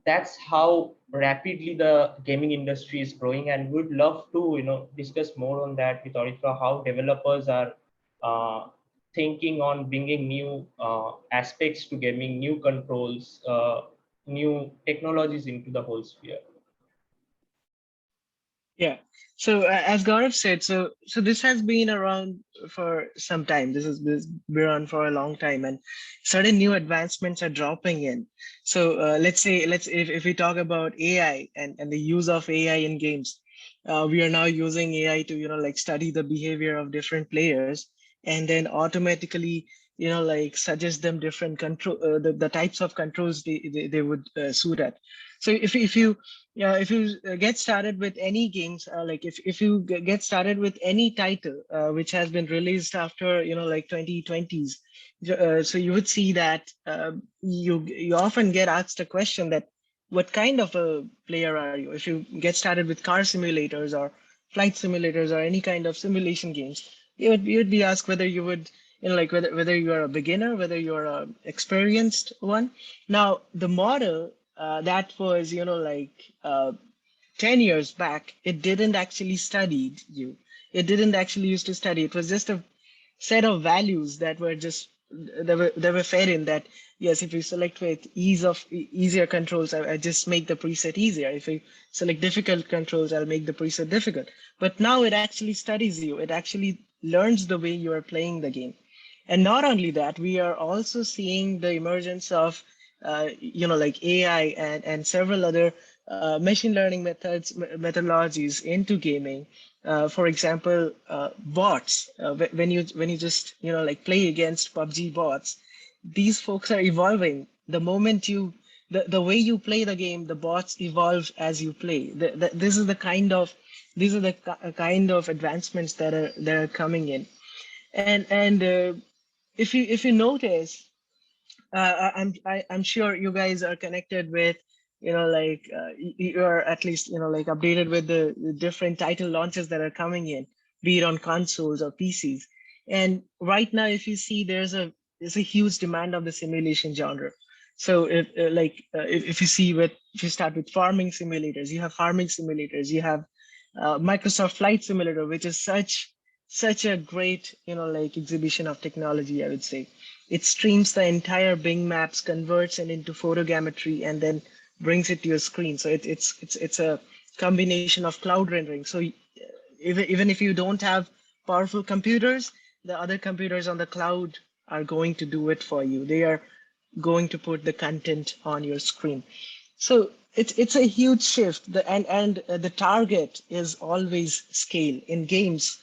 [SPEAKER 5] that's how rapidly the gaming industry is growing, and would love to discuss more on that with Aritra, how developers are thinking on bringing new aspects to gaming, new controls, new technologies into the whole sphere.
[SPEAKER 6] Yeah. So as Gaurav said, so this has been around for some time. This has been around for a long time, and certain new advancements are dropping in. So let's say if we talk about AI and the use of AI in games, we are now using AI to like study the behavior of different players and then automatically like suggest them different control the types of controls they would suit at. So if you yeah, if you get started with any games, like if you get started with any title which has been released after like 2020s, so you would see that you often get asked a question that what kind of a player are you? If you get started with car simulators or flight simulators or any kind of simulation games, you would be asked whether you would like whether you are a beginner, whether you are a experienced one. Now the model that was like 10 years back, it didn't actually study you. It didn't actually used to study. It was just a set of values that were just they were fed in that. Yes, if you select with easier controls, I just make the preset easier. If you select difficult controls, I'll make the preset difficult. But now it actually studies you. It actually learns the way you are playing the game. And not only that, we are also seeing the emergence of like AI and several other machine learning methodologies into gaming. For example, bots. When you just like play against PUBG bots, these folks are evolving. The moment the way you play the game, the bots evolve as you play. These are the kind of advancements that are coming in. And if you notice, I'm sure you guys are connected with like you're at least like updated with the different title launches that are coming in, be it on consoles or PCs. And right now, if you see, there's a huge demand of the simulation genre. So if you see if you start with farming simulators, you have farming simulators, you have Microsoft Flight Simulator, which is such a great like exhibition of technology, I would say. It streams the entire Bing Maps, converts it into photogrammetry, and then brings it to your screen. So it's a combination of cloud rendering. So even if you don't have powerful computers, the other computers on the cloud are going to do it for you. They are going to put the content on your screen. So it's a huge shift. The target is always scale in games.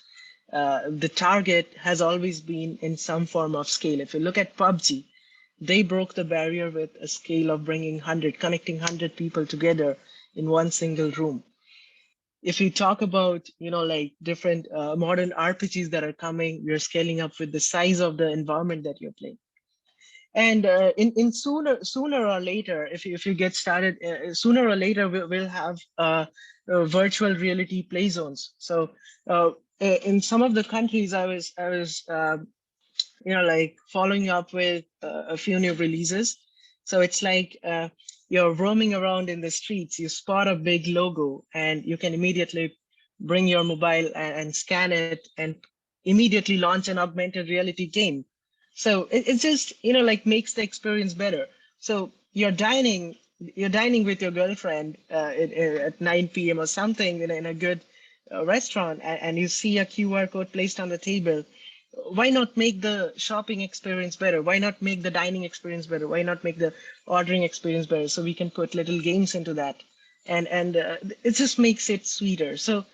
[SPEAKER 6] The target has always been in some form of scale. If you look at PUBG, they broke the barrier with a scale of connecting 100 people together in one single room. If you talk about, like different modern RPGs that are coming, we're scaling up with the size of the environment that you're playing. And in sooner or later, if you get started, sooner or later we'll have virtual reality play zones. So in some of the countries, I was like following up with a few new releases. So it's like you're roaming around in the streets, you spot a big logo, and you can immediately bring your mobile and scan it and immediately launch an augmented reality game. So it just like makes the experience better. So you're dining with your girlfriend at 9 p.m. or something in a good restaurant, and you see a QR code placed on the table. Why not make the shopping experience better? Why not make the dining experience better? Why not make the ordering experience better? So we can put little games into that, and it just makes it sweeter. So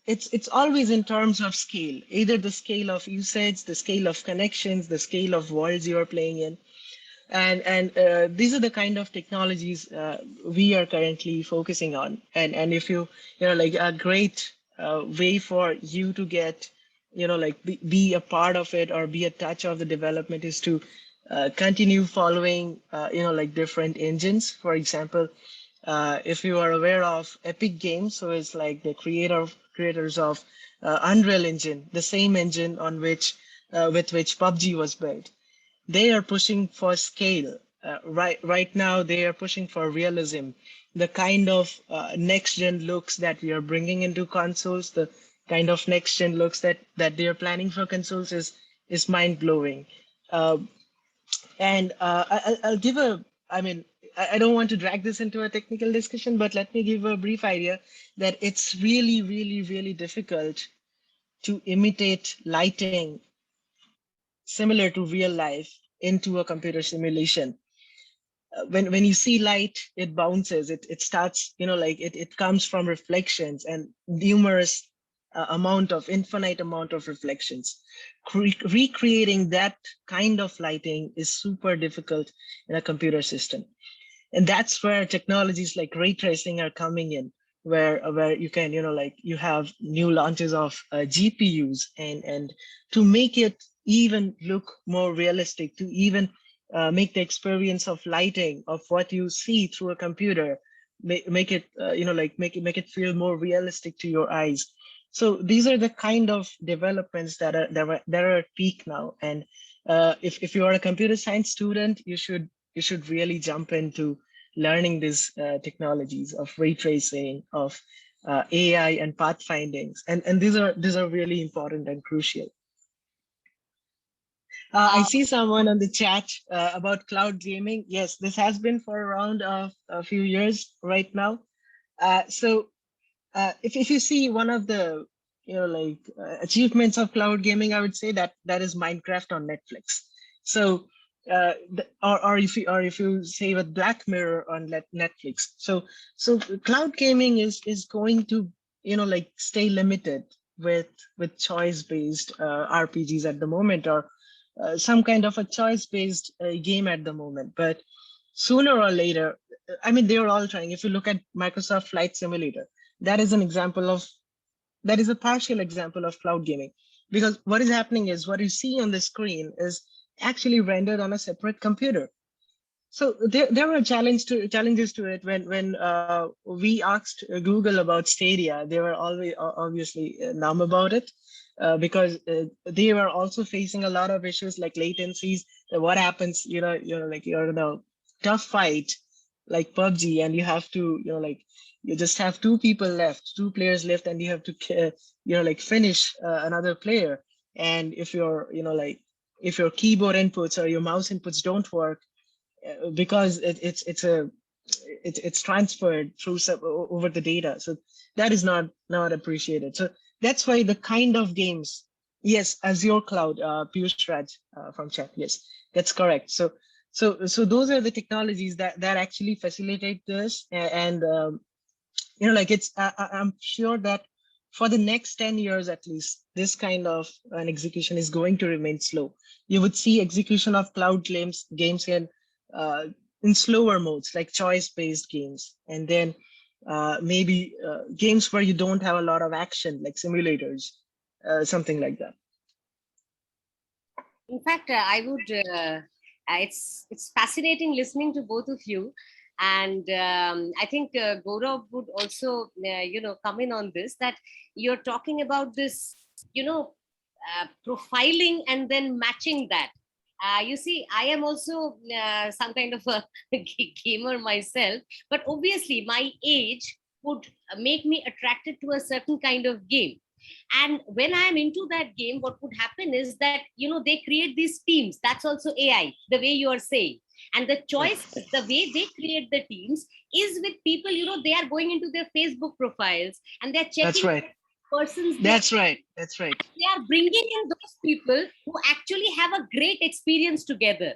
[SPEAKER 6] it's always in terms of scale, either the scale of usage, the scale of connections, the scale of worlds you are playing in. And these are the kind of technologies we are currently focusing on. And if you like a great way for you to get like be a part of it or be a touch of the development is to continue following like different engines. For example, if you are aware of Epic Games, so it's like the creators of Unreal Engine, the same engine on which with which PUBG was built. They are pushing for scale. Right now they are pushing for realism. The kind of next gen looks that we are bringing into consoles, the kind of next gen looks that they are planning for consoles is mind blowing. I'll give a, I mean, I don't want to drag this into a technical discussion, but let me give a brief idea that it's really, really, really difficult to imitate lighting similar to real life into a computer simulation. When you see light, it bounces, it starts, like it comes from reflections and numerous infinite amount of reflections. Recreating that kind of lighting is super difficult in a computer system. And that's where technologies like ray tracing are coming in, where you can, like you have new launches of GPUs, and to make it even look more realistic, to even make the experience of lighting of what you see through a computer, make it, make it feel more realistic to your eyes. So these are the kind of developments that are at peak now. And if you are a computer science student, you should really jump into learning these technologies of ray tracing, of AI and pathfindings, and these are really important and crucial. I see someone on the chat about cloud gaming. Yes, this has been for around a few years right now. If you see one of the achievements of cloud gaming, I would say that is Minecraft on Netflix. So or if you say with Black Mirror on Netflix. So cloud gaming is going to stay limited with choice based RPGs at the moment, or some kind of a choice based game at the moment. But sooner or later, I mean, they're all trying. If you look at Microsoft Flight Simulator, that is a partial example of cloud gaming, because what is happening is what you see on the screen is actually rendered on a separate computer. So there were challenges to it when we asked Google about Stadia. They were always obviously numb about it because they were also facing a lot of issues like latencies. What happens, like you're in a tough fight like PUBG, and you have to, you just have two players left, and you have to finish another player. And if if your keyboard inputs or your mouse inputs don't work, because it's transferred through over the data, so that is not appreciated. So that's why the kind of games, yes, Azure Cloud, Piyush Raj from chat, yes, that's correct. So those are the technologies that actually facilitate this, and I'm sure that for the next 10 years at least, this kind of an execution is going to remain slow. You would see execution of cloud games in slower modes, like choice-based games, and then maybe games where you don't have a lot of action, like simulators, something like that.
[SPEAKER 1] In fact, I would. It's fascinating listening to both of you, and I think Gaurav would also, come in on this. That you're talking about this, profiling and then matching that. You see, I am also some kind of a gamer myself, but obviously my age would make me attracted to a certain kind of game. And when I'm into that game, what would happen is that, they create these teams. That's also AI, the way you are saying. And the choice, the way they create the teams is with people, they are going into their Facebook profiles and they're checking.
[SPEAKER 6] That's right.
[SPEAKER 1] Persons.
[SPEAKER 6] That's right.
[SPEAKER 1] They are bringing in those people who actually have a great experience together.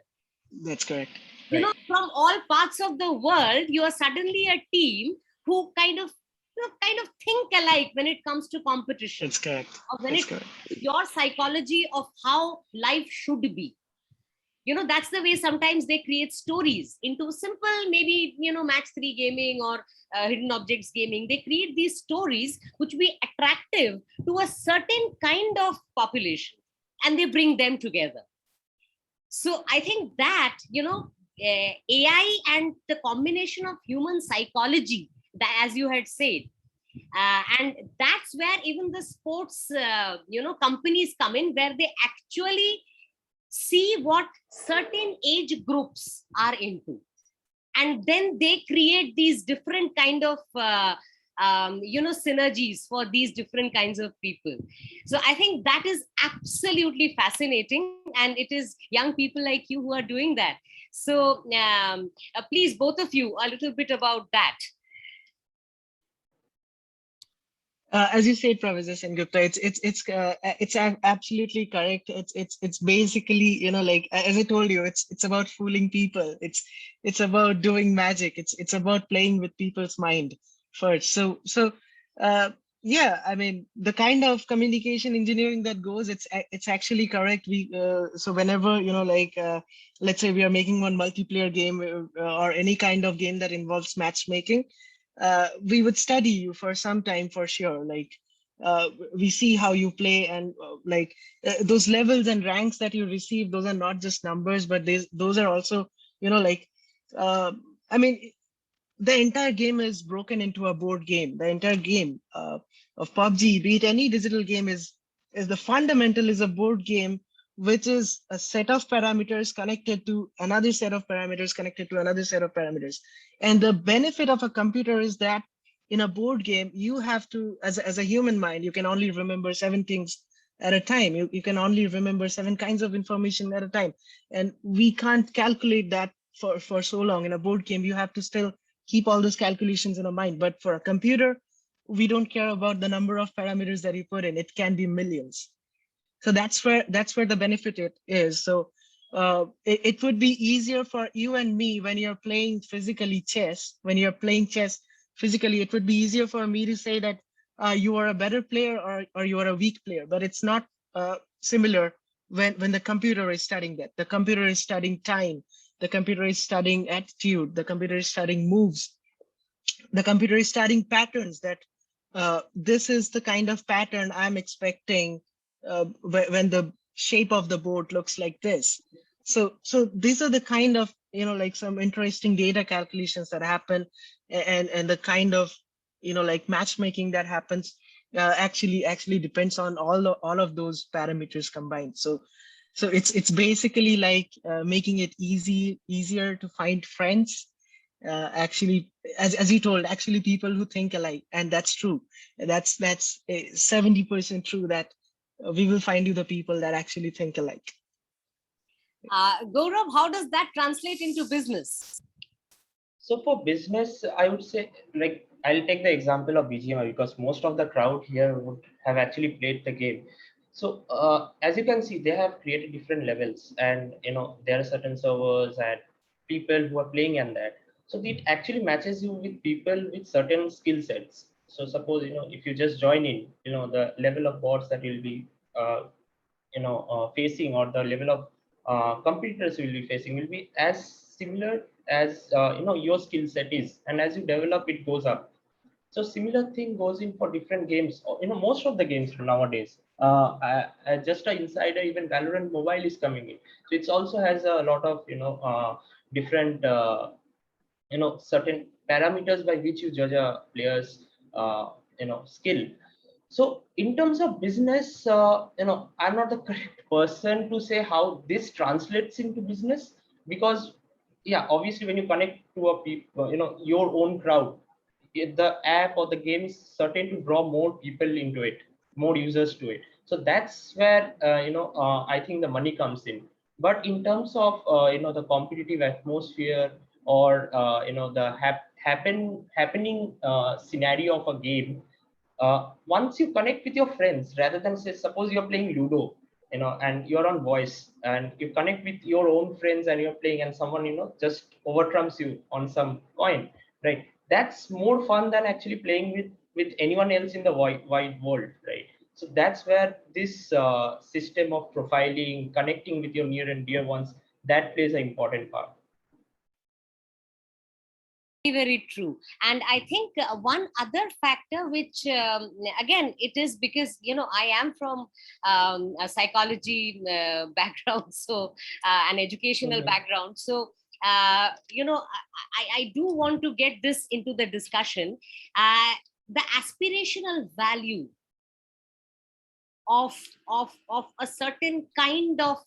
[SPEAKER 6] That's correct.
[SPEAKER 1] From all parts of the world, you are suddenly a team who kind of think alike when it comes to competition.
[SPEAKER 6] That's correct.
[SPEAKER 1] Or when your psychology of how life should be. That's the way sometimes they create stories into simple, maybe, match 3 gaming or hidden objects gaming. They create these stories which be attractive to a certain kind of population, and they bring them together. So I think that, AI and the combination of human psychology, that, as you had said, and that's where even the sports, companies come in, where they actually see what certain age groups are into, and then they create these different kind of synergies for these different kinds of people. So I think that is absolutely fascinating, and it is young people like you who are doing that. So please, both of you, a little bit about that.
[SPEAKER 6] As you said, Professor Sengupta, it's absolutely correct. It's basically, like as I told you, it's about fooling people. It's about doing magic. It's about playing with people's mind first. So yeah, I mean, the kind of communication engineering that goes, it's actually correct. So whenever let's say we are making one multiplayer game or any kind of game that involves matchmaking, we would study you for some time for sure. We see how you play, and those levels and ranks that you receive, those are not just numbers, but those are also, I mean, the entire game is broken into a board game. The entire game of PUBG, be it any digital game, is the fundamental is a board game, which is a set of parameters connected to another set of parameters connected to another set of parameters. And the benefit of a computer is that in a board game, you have to, as a human mind, you can only remember 7 things at a time. You can only remember 7 kinds of information at a time. And we can't calculate that for so long. In a board game, you have to still keep all those calculations in a mind. But for a computer, we don't care about the number of parameters that you put in. It can be millions. So that's where the benefit is. So it would be easier for you and me when you're playing physically chess. When you're playing chess physically, it would be easier for me to say that you are a better player or you are a weak player. But it's not similar when the computer is studying that. The computer is studying time. The computer is studying attitude. The computer is studying moves. The computer is studying patterns, that this is the kind of pattern I'm expecting when the shape of the board looks like this. So these are the kind of, some interesting data calculations that happen, and the kind of, matchmaking that happens actually depends on all of those parameters combined. So it's basically like making it easier to find friends. Actually, as you told, actually people who think alike, and that's true. That's 70% true, that we will find you the people that actually think alike.
[SPEAKER 1] Gaurav, how does that translate into business?
[SPEAKER 5] So for business, I would say, I'll take the example of BGMI, because most of the crowd here would have actually played the game. So as you can see, they have created different levels, and there are certain servers and people who are playing in that. So it actually matches you with people with certain skill sets. So suppose if you just join in, the level of bots that you'll be facing, or the level of competitors you will be facing, will be as similar as your skill set is, and as you develop, it goes up. So similar thing goes in for different games. Most of the games nowadays, just an insider, even Valorant Mobile is coming in. So it also has a lot of different certain parameters by which you judge a player's skill. So in terms of business, I'm not the correct person to say how this translates into business, because yeah, obviously when you connect to a people, your own crowd, the app or the game is certain to draw more people into it, more users to it. So that's where I think the money comes in. But in terms of the competitive atmosphere, or the happening scenario of a game, once you connect with your friends, rather than say, suppose you're playing Ludo, and you're on voice, and you connect with your own friends and you're playing, and someone just overtrumps you on some coin, right? That's more fun than actually playing with anyone else in the wide world, right? So that's where this system of profiling, connecting with your near and dear ones, that plays an important part.
[SPEAKER 1] Very true. And I think one other factor, which again, it is because I am from a psychology background, so an educational background. So I do want to get this into the discussion. The aspirational value of a certain kind of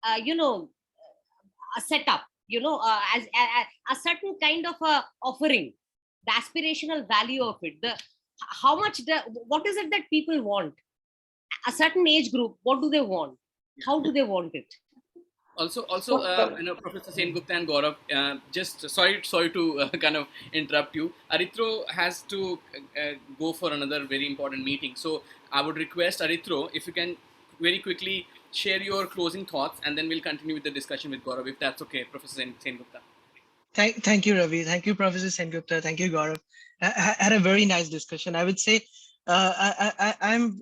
[SPEAKER 1] a setup, as a certain kind of a offering, the aspirational value of it, the how much the what is it that people want, a certain age group, what do they want, how do they want it?
[SPEAKER 2] Also, Professor Sengupta and Gaurav, just sorry to kind of interrupt you. Aritro has to go for another very important meeting. So I would request Aritro, if you can very quickly share your closing thoughts, and then we'll continue with the discussion with Gaurav, if that's okay, Professor Sengupta.
[SPEAKER 6] Thank you, Ravi. Thank you, Professor Sengupta. Thank you, Gaurav. I had a very nice discussion. I would say I'm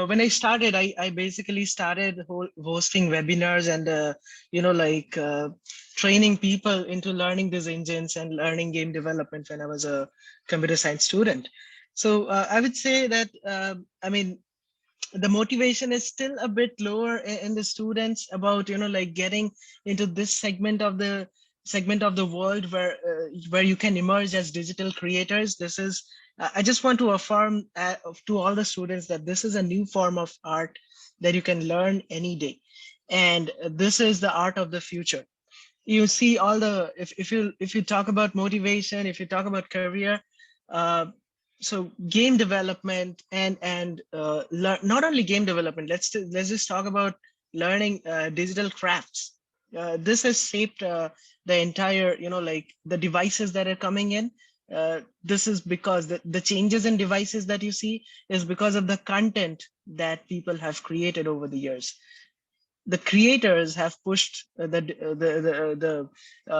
[SPEAKER 6] when I started, I basically started hosting webinars and training people into learning these engines and learning game development when I was a computer science student. So I would say that the motivation is still a bit lower in the students about getting into this segment of the world where you can emerge as digital creators. This is I just want to affirm to all the students that this is a new form of art that you can learn any day, and this is the art of the future. You see all the if you talk about motivation, if you talk about career, so game development and not only game development, let's just talk about learning digital crafts. This has shaped the entire the devices that are coming in. This is because the changes in devices that you see is because of the content that people have created over the years. The creators have pushed the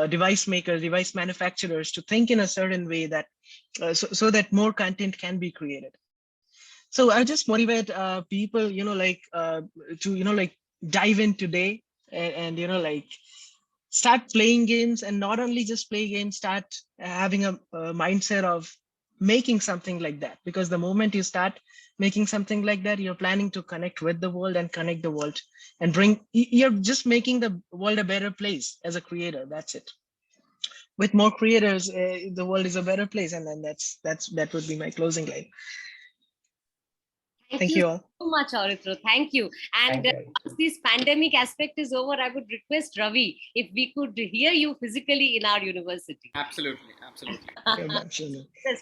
[SPEAKER 6] device makers, device manufacturers to think in a certain way that so that more content can be created. So I just motivate people, to dive in today and start playing games, and not only just play games, start having a mindset of making something like that. Because the moment you start making something like that, you're planning to connect with the world and connect the world and you're just making the world a better place as a creator. That's it. With more creators, the world is a better place. And then that would be my closing line. Thank you all
[SPEAKER 1] so much, Aritra. Thank you. And once this pandemic aspect is over, I would request Ravi if we could hear you physically in our university.
[SPEAKER 2] Absolutely.
[SPEAKER 6] Absolutely.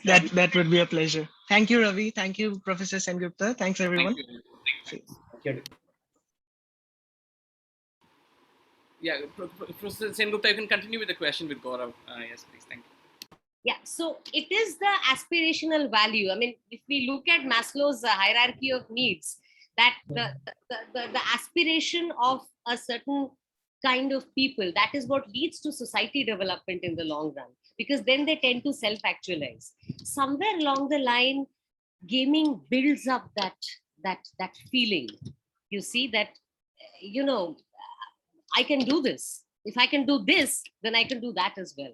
[SPEAKER 6] That would be a pleasure. Thank you, Ravi. Thank you, Professor Sengupta. Thanks, everyone.
[SPEAKER 2] Thank you. Yeah, Professor Sengupta, you can continue with the question with Gaurav. Yes, please. Thank you.
[SPEAKER 1] Yeah, so it is the aspirational value. I mean, if we look at Maslow's hierarchy of needs, that the aspiration of a certain kind of people, that is what leads to society development in the long run, because then they tend to self-actualize. Somewhere along the line, gaming builds up that feeling. You see that, I can do this. If I can do this, then I can do that as well.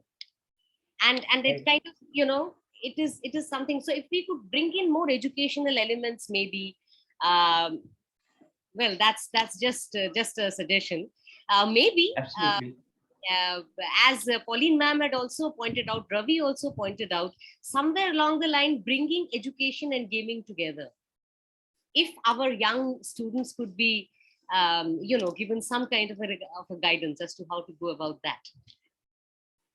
[SPEAKER 1] And it kind of, it is something. So if we could bring in more educational elements, maybe, well, that's just a suggestion. Maybe, as Pauline ma'am had also pointed out, Ravi also pointed out, somewhere along the line, bringing education and gaming together. If our young students could be, given some kind of a guidance as to how to go about that.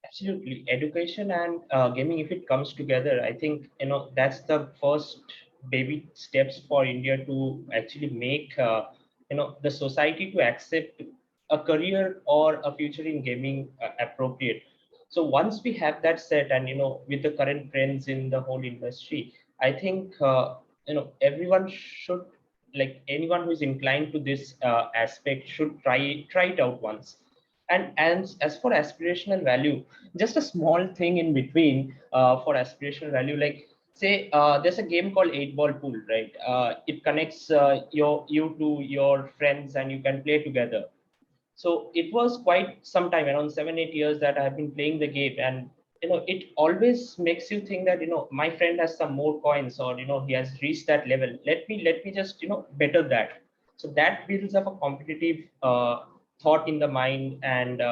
[SPEAKER 5] Absolutely. Education and gaming, if it comes together, I think, that's the first baby steps for India to actually make, the society to accept a career or a future in gaming appropriate. So once we have that set, and, with the current trends in the whole industry, I think, everyone should, like anyone who is inclined to this aspect should try it out once. And as for aspirational value, just a small thing in between for aspirational value, like say there's a game called 8-ball pool, right? It connects you to your friends and you can play together. So it was quite some time, around 7-8 years, that I have been playing the game, and it always makes you think that my friend has some more coins, or he has reached that level. Let me just better that. So that builds up a competitive thought in the mind, and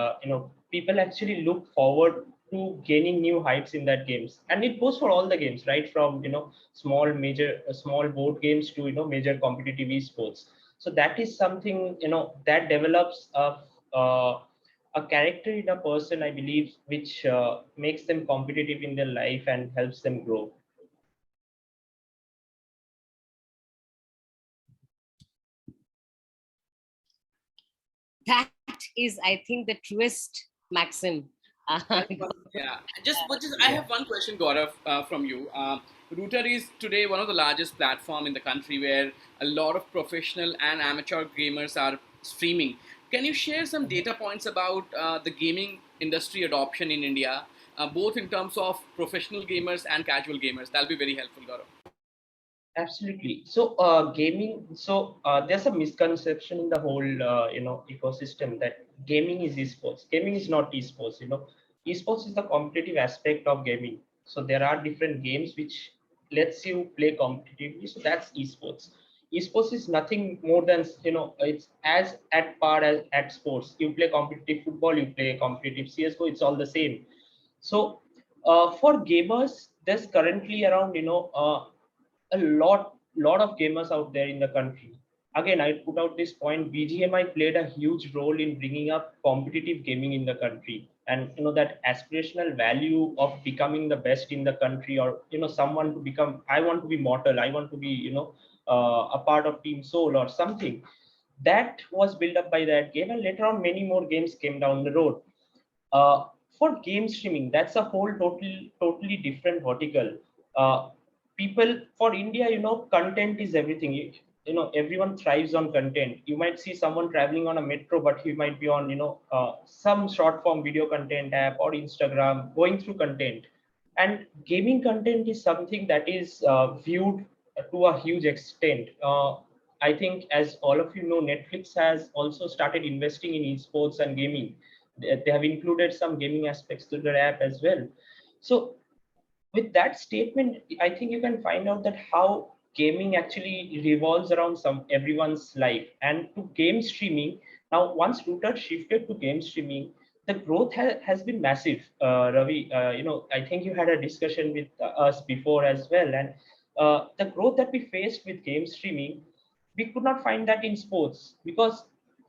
[SPEAKER 5] people actually look forward to gaining new heights in that games. And it goes for all the games, right, from small board games to major competitive esports. So that is something, that develops a character in a person, I believe, which makes them competitive in their life and helps them grow.
[SPEAKER 1] That is, I think, the truest maxim.
[SPEAKER 2] Yeah, I have one question, Gaurav, from you. Router is today one of the largest platform in the country where a lot of professional and amateur gamers are streaming. Can you share some data points about the gaming industry adoption in India, both in terms of professional gamers and casual gamers? That'll be very helpful, Gaurav.
[SPEAKER 5] Absolutely. So gaming. So there's a misconception in the whole ecosystem that gaming is esports. Gaming is not esports. Esports is the competitive aspect of gaming. So there are different games which lets you play competitively. So that's esports. Esports is nothing more than it's as at par as at sports. You play competitive football, you play competitive CS:GO. It's all the same. So for gamers, there's currently around a lot of gamers out there in the country. Again, I put out this point: BGMI played a huge role in bringing up competitive gaming in the country, and that aspirational value of becoming the best in the country, or someone to become. I want to be mortal. I want to be a part of Team Soul or something. That was built up by that game, and later on, many more games came down the road. uh, for game streaming, that's a whole totally different vertical. People for India, content is everything. Everyone thrives on content. You might see someone traveling on a metro, but he might be on some short form video content app or Instagram going through content. And gaming content is something that is viewed to a huge extent. I think, as all of you know, Netflix has also started investing in esports and gaming. They have included some gaming aspects to their app as well. So with that statement, I think you can find out that how gaming actually revolves around everyone's life. And to game streaming, now once Router shifted to game streaming, the growth has been massive. Ravi, I think you had a discussion with us before as well, and the growth that we faced with game streaming, we could not find that in sports, because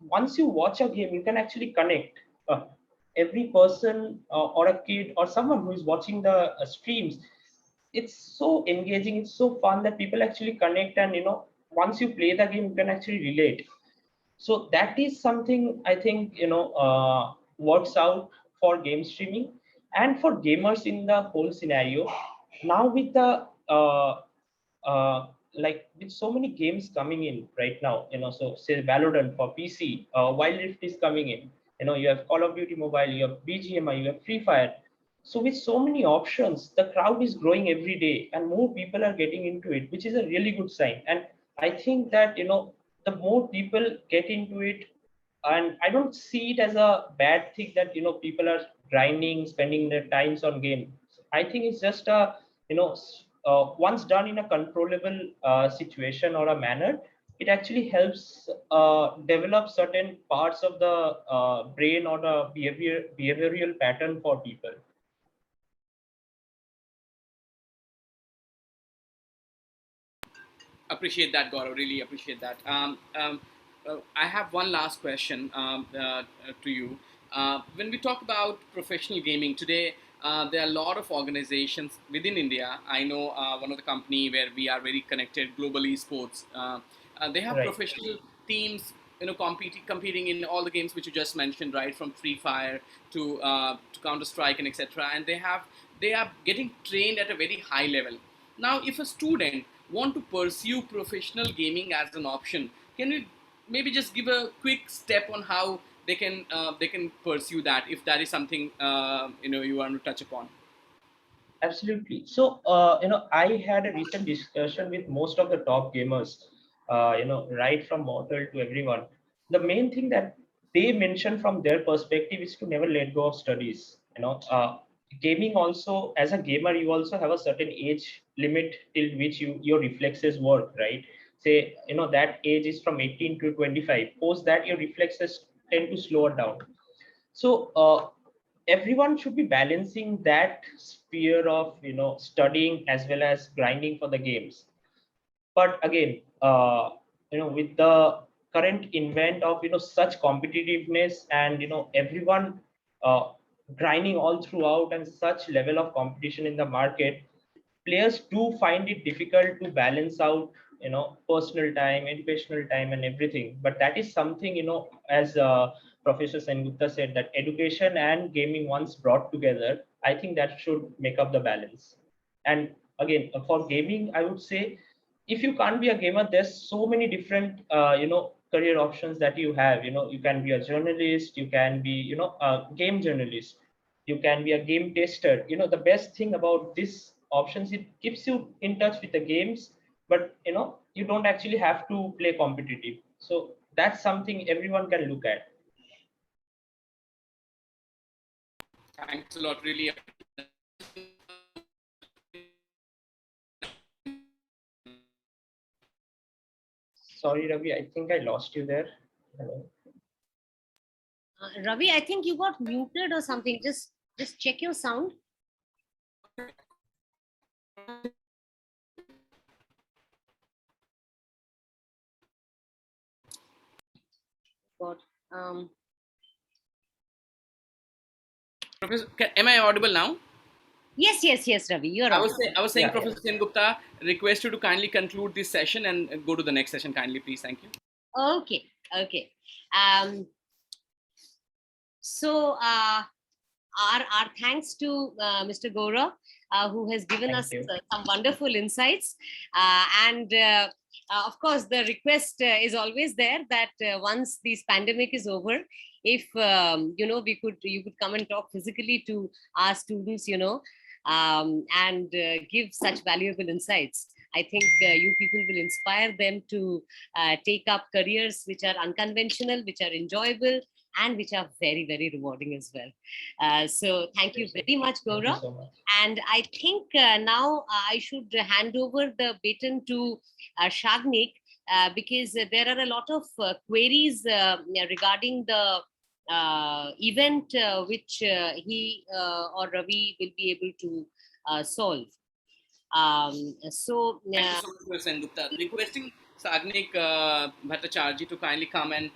[SPEAKER 5] once you watch a game, you can actually connect. Every person or a kid or someone who is watching the streams, it's so engaging, it's so fun that people actually connect, and once you play the game, you can actually relate. So that is something I think works out for game streaming and for gamers in the whole scenario. Now with the like with so many games coming in right now, so say Valorant for PC, Wild Rift is coming in. You have Call of Duty Mobile, you have BGMI, you have Free Fire. So with so many options, the crowd is growing every day, and more people are getting into it, which is a really good sign. And I think that the more people get into it, and I don't see it as a bad thing that people are grinding, spending their times on games. I think it's just a once done in a controllable situation or a manner, it actually helps develop certain parts of the brain or the behavioral pattern for people.
[SPEAKER 2] Appreciate that, Gaurav. Really appreciate that. I have one last question to you. When we talk about professional gaming today, there are a lot of organizations within India. I know one of the company where we are very connected, Global Esports. They have
[SPEAKER 5] Right.
[SPEAKER 2] professional teams, competing in all the games which you just mentioned, right, from Free Fire to Counter Strike and etc. And they are getting trained at a very high level. Now, if a student want to pursue professional gaming as an option, can you maybe just give a quick step on how they can pursue that, if that is something you want to touch upon?
[SPEAKER 5] Absolutely. So, I had a recent discussion with most of the top gamers, right from mortal to everyone. The main thing that they mention from their perspective is to never let go of studies. Gaming also, as a gamer, you also have a certain age limit till which your reflexes work, right? Say, that age is from 18 to 25. Post that, your reflexes tend to slow down. So, everyone should be balancing that sphere of studying as well as grinding for the games. But again, with the current event of such competitiveness and everyone grinding all throughout and such level of competition in the market, players do find it difficult to balance out personal time, educational time, and everything. But that is something, as Professor Sengupta said, that education and gaming once brought together, I think that should make up the balance. And again, for gaming, I would say, if you can't be a gamer, there's so many different career options that you have. You can be a journalist, you can be a game journalist, you can be a game tester. The best thing about this options, it keeps you in touch with the games, but you don't actually have to play competitive. So that's something everyone can look at.
[SPEAKER 2] Thanks a lot, really.
[SPEAKER 5] Sorry, Ravi, I think I lost you there. Hello.
[SPEAKER 1] Ravi, I think you got muted or something. Just check your sound. God.
[SPEAKER 2] Professor, am I audible now?
[SPEAKER 1] Yes, Ravi, you're
[SPEAKER 2] I
[SPEAKER 1] on.
[SPEAKER 2] was saying,
[SPEAKER 5] Yeah,
[SPEAKER 2] Professor Sengupta, request you to kindly conclude this session and go to the next session kindly, please. Thank you.
[SPEAKER 1] Okay. So our thanks to Mr. Gourab, who has given
[SPEAKER 5] Thank
[SPEAKER 1] us
[SPEAKER 5] you.
[SPEAKER 1] some wonderful insights. And of course, the request is always there that once this pandemic is over, if you could come and talk physically to our students, and give such valuable insights. I think you people will inspire them to take up careers which are unconventional, which are enjoyable, and which are very, very rewarding as well. So thank you very much,
[SPEAKER 5] Thank you
[SPEAKER 1] Gaurav.
[SPEAKER 5] so much.
[SPEAKER 1] And I think now I should hand over the baton to Shagnik, because there are a lot of queries regarding the event which he or Ravi will be able to solve.
[SPEAKER 2] Thank you so much, Professor Sengupta. Requesting Sagnik Bhattacharjee to kindly come and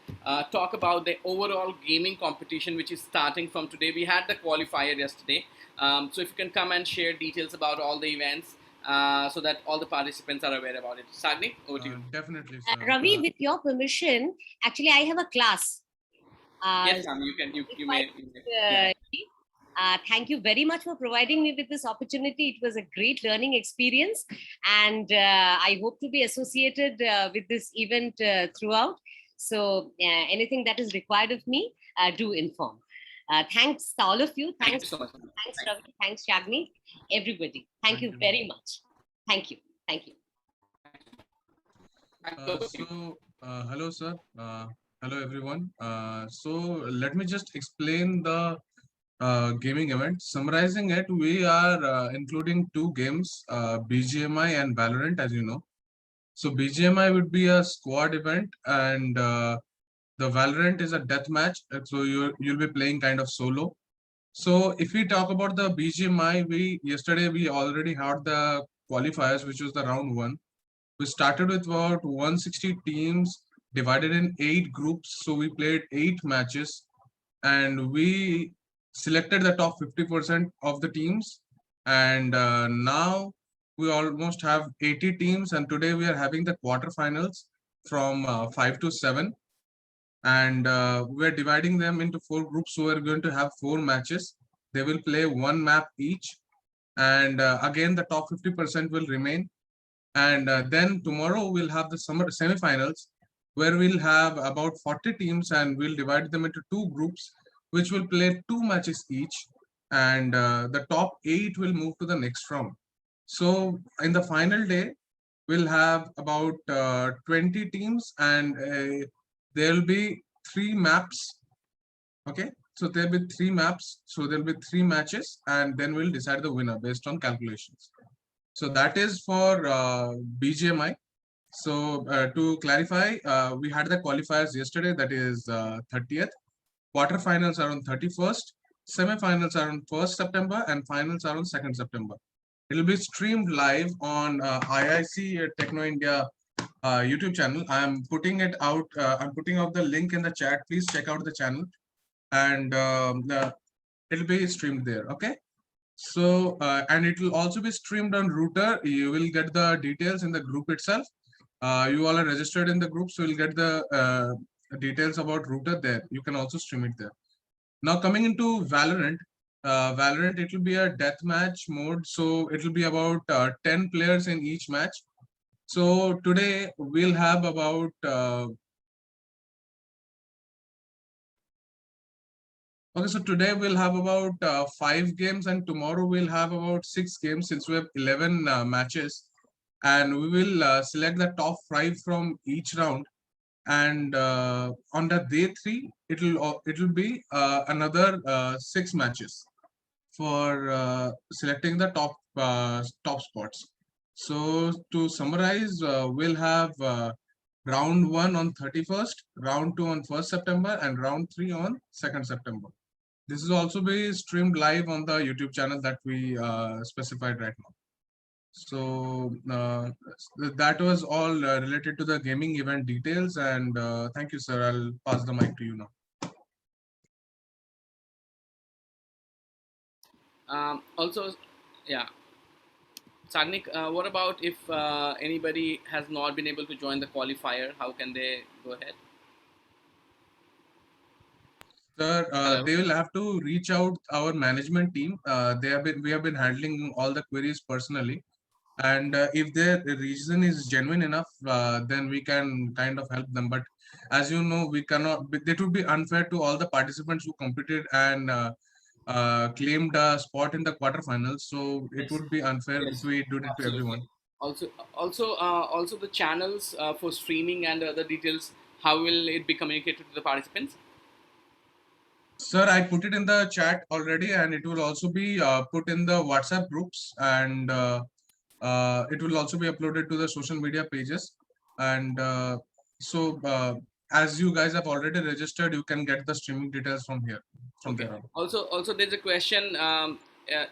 [SPEAKER 2] talk about the overall gaming competition which is starting from today. We had the qualifier yesterday. So if you can come and share details about all the events so that all the participants are aware about it. Sagnik, over to you.
[SPEAKER 7] Definitely, sir.
[SPEAKER 1] Ravi, with your permission, actually I have a class.
[SPEAKER 2] Yes, ma'am, you may. Yeah.
[SPEAKER 1] Thank you very much for providing me with this opportunity. It was a great learning experience, and I hope to be associated with this event throughout. So anything that is required of me, do inform. Thanks to all of you.
[SPEAKER 2] Thank you so much.
[SPEAKER 1] Thanks, Ravi. Thanks, Shagni. Everybody. Thank you very much. Thank you.
[SPEAKER 7] Hello, sir. Hello, everyone. So let me just explain the gaming event. Summarizing it, we are including two games, BGMI and Valorant, as you know. So BGMI would be a squad event, and the Valorant is a death match. So you'll be playing kind of solo. So if we talk about the BGMI, yesterday we already had the qualifiers, which was the round one. We started with about 160 teams divided in 8 groups. So we played 8 matches, and we selected the top 50% of the teams. And now we almost have 80 teams, and today we are having the quarterfinals from 5 to 7. And we're dividing them into 4 groups. So we're going to have 4 matches. They will play 1 map each. And again, the top 50% will remain. And then tomorrow we'll have the summer semifinals, where we'll have about 40 teams, and we'll divide them into 2 groups, which will play 2 matches each. And the top 8 will move to the next round. So in the final day, we'll have about 20 teams, and there'll be 3 maps. Okay, so there'll be 3 maps. So there'll be 3 matches, and then we'll decide the winner based on calculations. So that is for BGMI. So to clarify, we had the qualifiers yesterday, that is 30th. Quarterfinals are on 31st. Semifinals are on 1st September, and finals are on 2nd September. It will be streamed live on IIC Techno India YouTube channel. I'm putting it out. I'm putting out the link in the chat. Please check out the channel, and it'll be streamed there. Okay. So and it will also be streamed on Router. You will get the details in the group itself. You all are registered in the group, so you'll get the details about Router there. You can also stream it there. Now coming into Valorant. Valorant, it will be a deathmatch mode, so it will be about 10 players in each match. So today we'll have about okay. So today we'll have about 5 games, and tomorrow we'll have about 6 games since we have 11 matches, and we will select the top 5 from each round. And on the day 3, it'll be another 6 matches for selecting the top spots. So to summarize, we'll have round 1 on 31st, round 2 on 1st September, and round 3 on 2nd September. This is also be streamed live on the YouTube channel that we specified right now. So that was all related to the gaming event details, and thank you, sir. I'll pass the mic to you now.
[SPEAKER 2] Also, yeah, Sagnik, what about if anybody has not been able to join the qualifier? How can they go ahead?
[SPEAKER 7] Sir, they will have to reach out our management team. We have been handling all the queries personally, and if their reason is genuine enough, then we can kind of help them. But as you know, we cannot. It would be unfair to all the participants who competed and claimed a spot in the quarterfinals. So it
[SPEAKER 2] Yes.
[SPEAKER 7] would be unfair if
[SPEAKER 2] Yes,
[SPEAKER 7] we do it to
[SPEAKER 2] absolutely.
[SPEAKER 7] everyone.
[SPEAKER 2] Also the channels for streaming and other details. How will it be communicated to the participants?
[SPEAKER 7] Sir, I put it in the chat already, and it will also be put in the WhatsApp groups, and it will also be uploaded to the social media pages. And so, as you guys have already registered, you can get the streaming details from here, from
[SPEAKER 2] Okay.
[SPEAKER 7] there on.
[SPEAKER 2] Also, there's a question.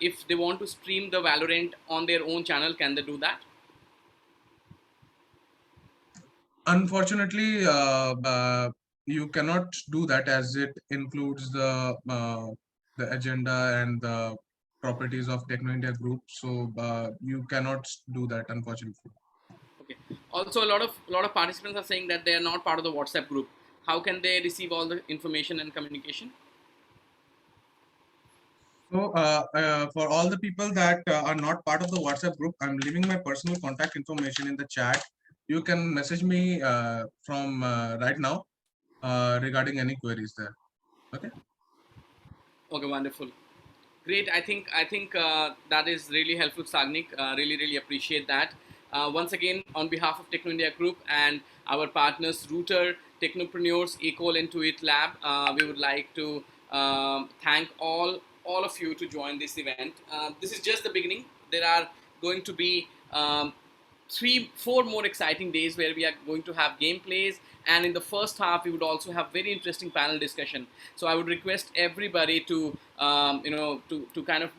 [SPEAKER 2] If they want to stream the Valorant on their own channel, can they do that?
[SPEAKER 7] Unfortunately, you cannot do that as it includes the agenda and the properties of Techno India Group. So you cannot do that, unfortunately.
[SPEAKER 2] Okay. Also, a lot of participants are saying that they are not part of the WhatsApp group. How can they receive all the information and communication?
[SPEAKER 7] So for all the people that are not part of the WhatsApp group, I'm leaving my personal contact information in the chat. You can message me from right now regarding any queries there. Okay.
[SPEAKER 2] Okay, wonderful. Great. I think that is really helpful, Sagnik. Really appreciate that. Once again, on behalf of Techno India Group and our partners Router, Technopreneurs, Equal Intuit Lab, we would like to thank all of you to join this event. This is just the beginning. There are going to be 4 more exciting days where we are going to have gameplays, and in the first half we would also have very interesting panel discussion. So I would request everybody to to kind of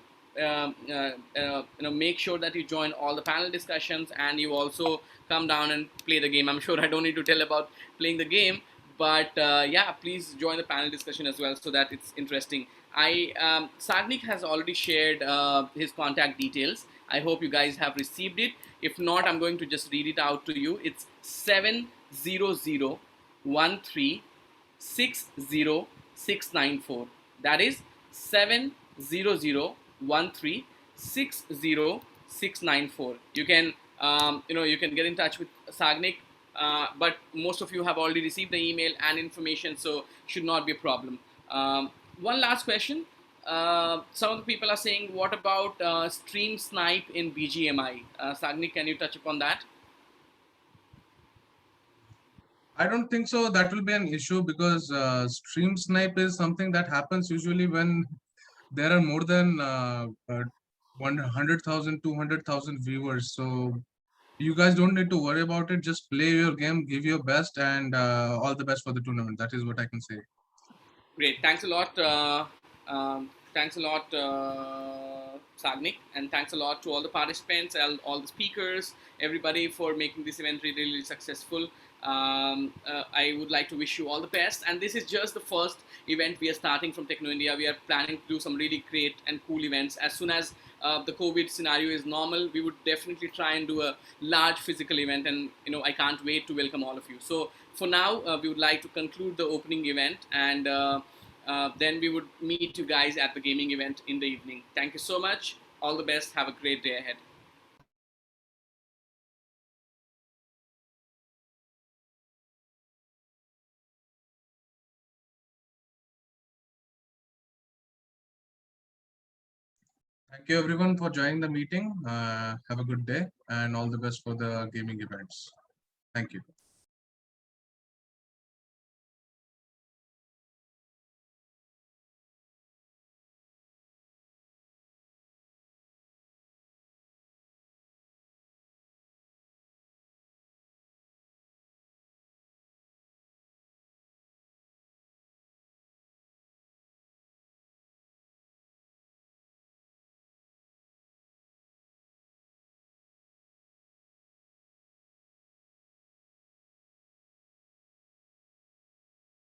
[SPEAKER 2] make sure that you join all the panel discussions, and you also come down and play the game. I'm sure I don't need to tell about playing the game, but yeah, please join the panel discussion as well so that it's interesting. Sagnik has already shared his contact details. I hope you guys have received it. If not, I'm going to just read it out to you. It's 70013600694. That is 70013600694. You can you can get in touch with Sagnik, but most of you have already received the email and information, so should not be a problem. One last question. Some of the people are saying, what about stream snipe in BGMI? Sagnik, can you touch upon that?
[SPEAKER 7] I don't think so. That will be an issue because stream snipe is something that happens usually when there are more than 100,000, 200,000 viewers. So you guys don't need to worry about it. Just play your game, give your best, and all the best for the tournament. That is what I can say.
[SPEAKER 2] Great. Thanks a lot, Thanks a lot, Sagnik, and thanks a lot to all the participants, all the speakers, everybody for making this event really, really successful. I would like to wish you all the best. And this is just the first event we are starting from Techno India. We are planning to do some really great and cool events. As soon as the COVID scenario is normal, we would definitely try and do a large physical event. And I can't wait to welcome all of you. So for now, we would like to conclude the opening event, and then we would meet you guys at the gaming event in the evening. Thank you so much. All the best. Have a great day ahead.
[SPEAKER 7] Thank you everyone for joining the meeting. Have a good day and all the best for the gaming events. Thank you.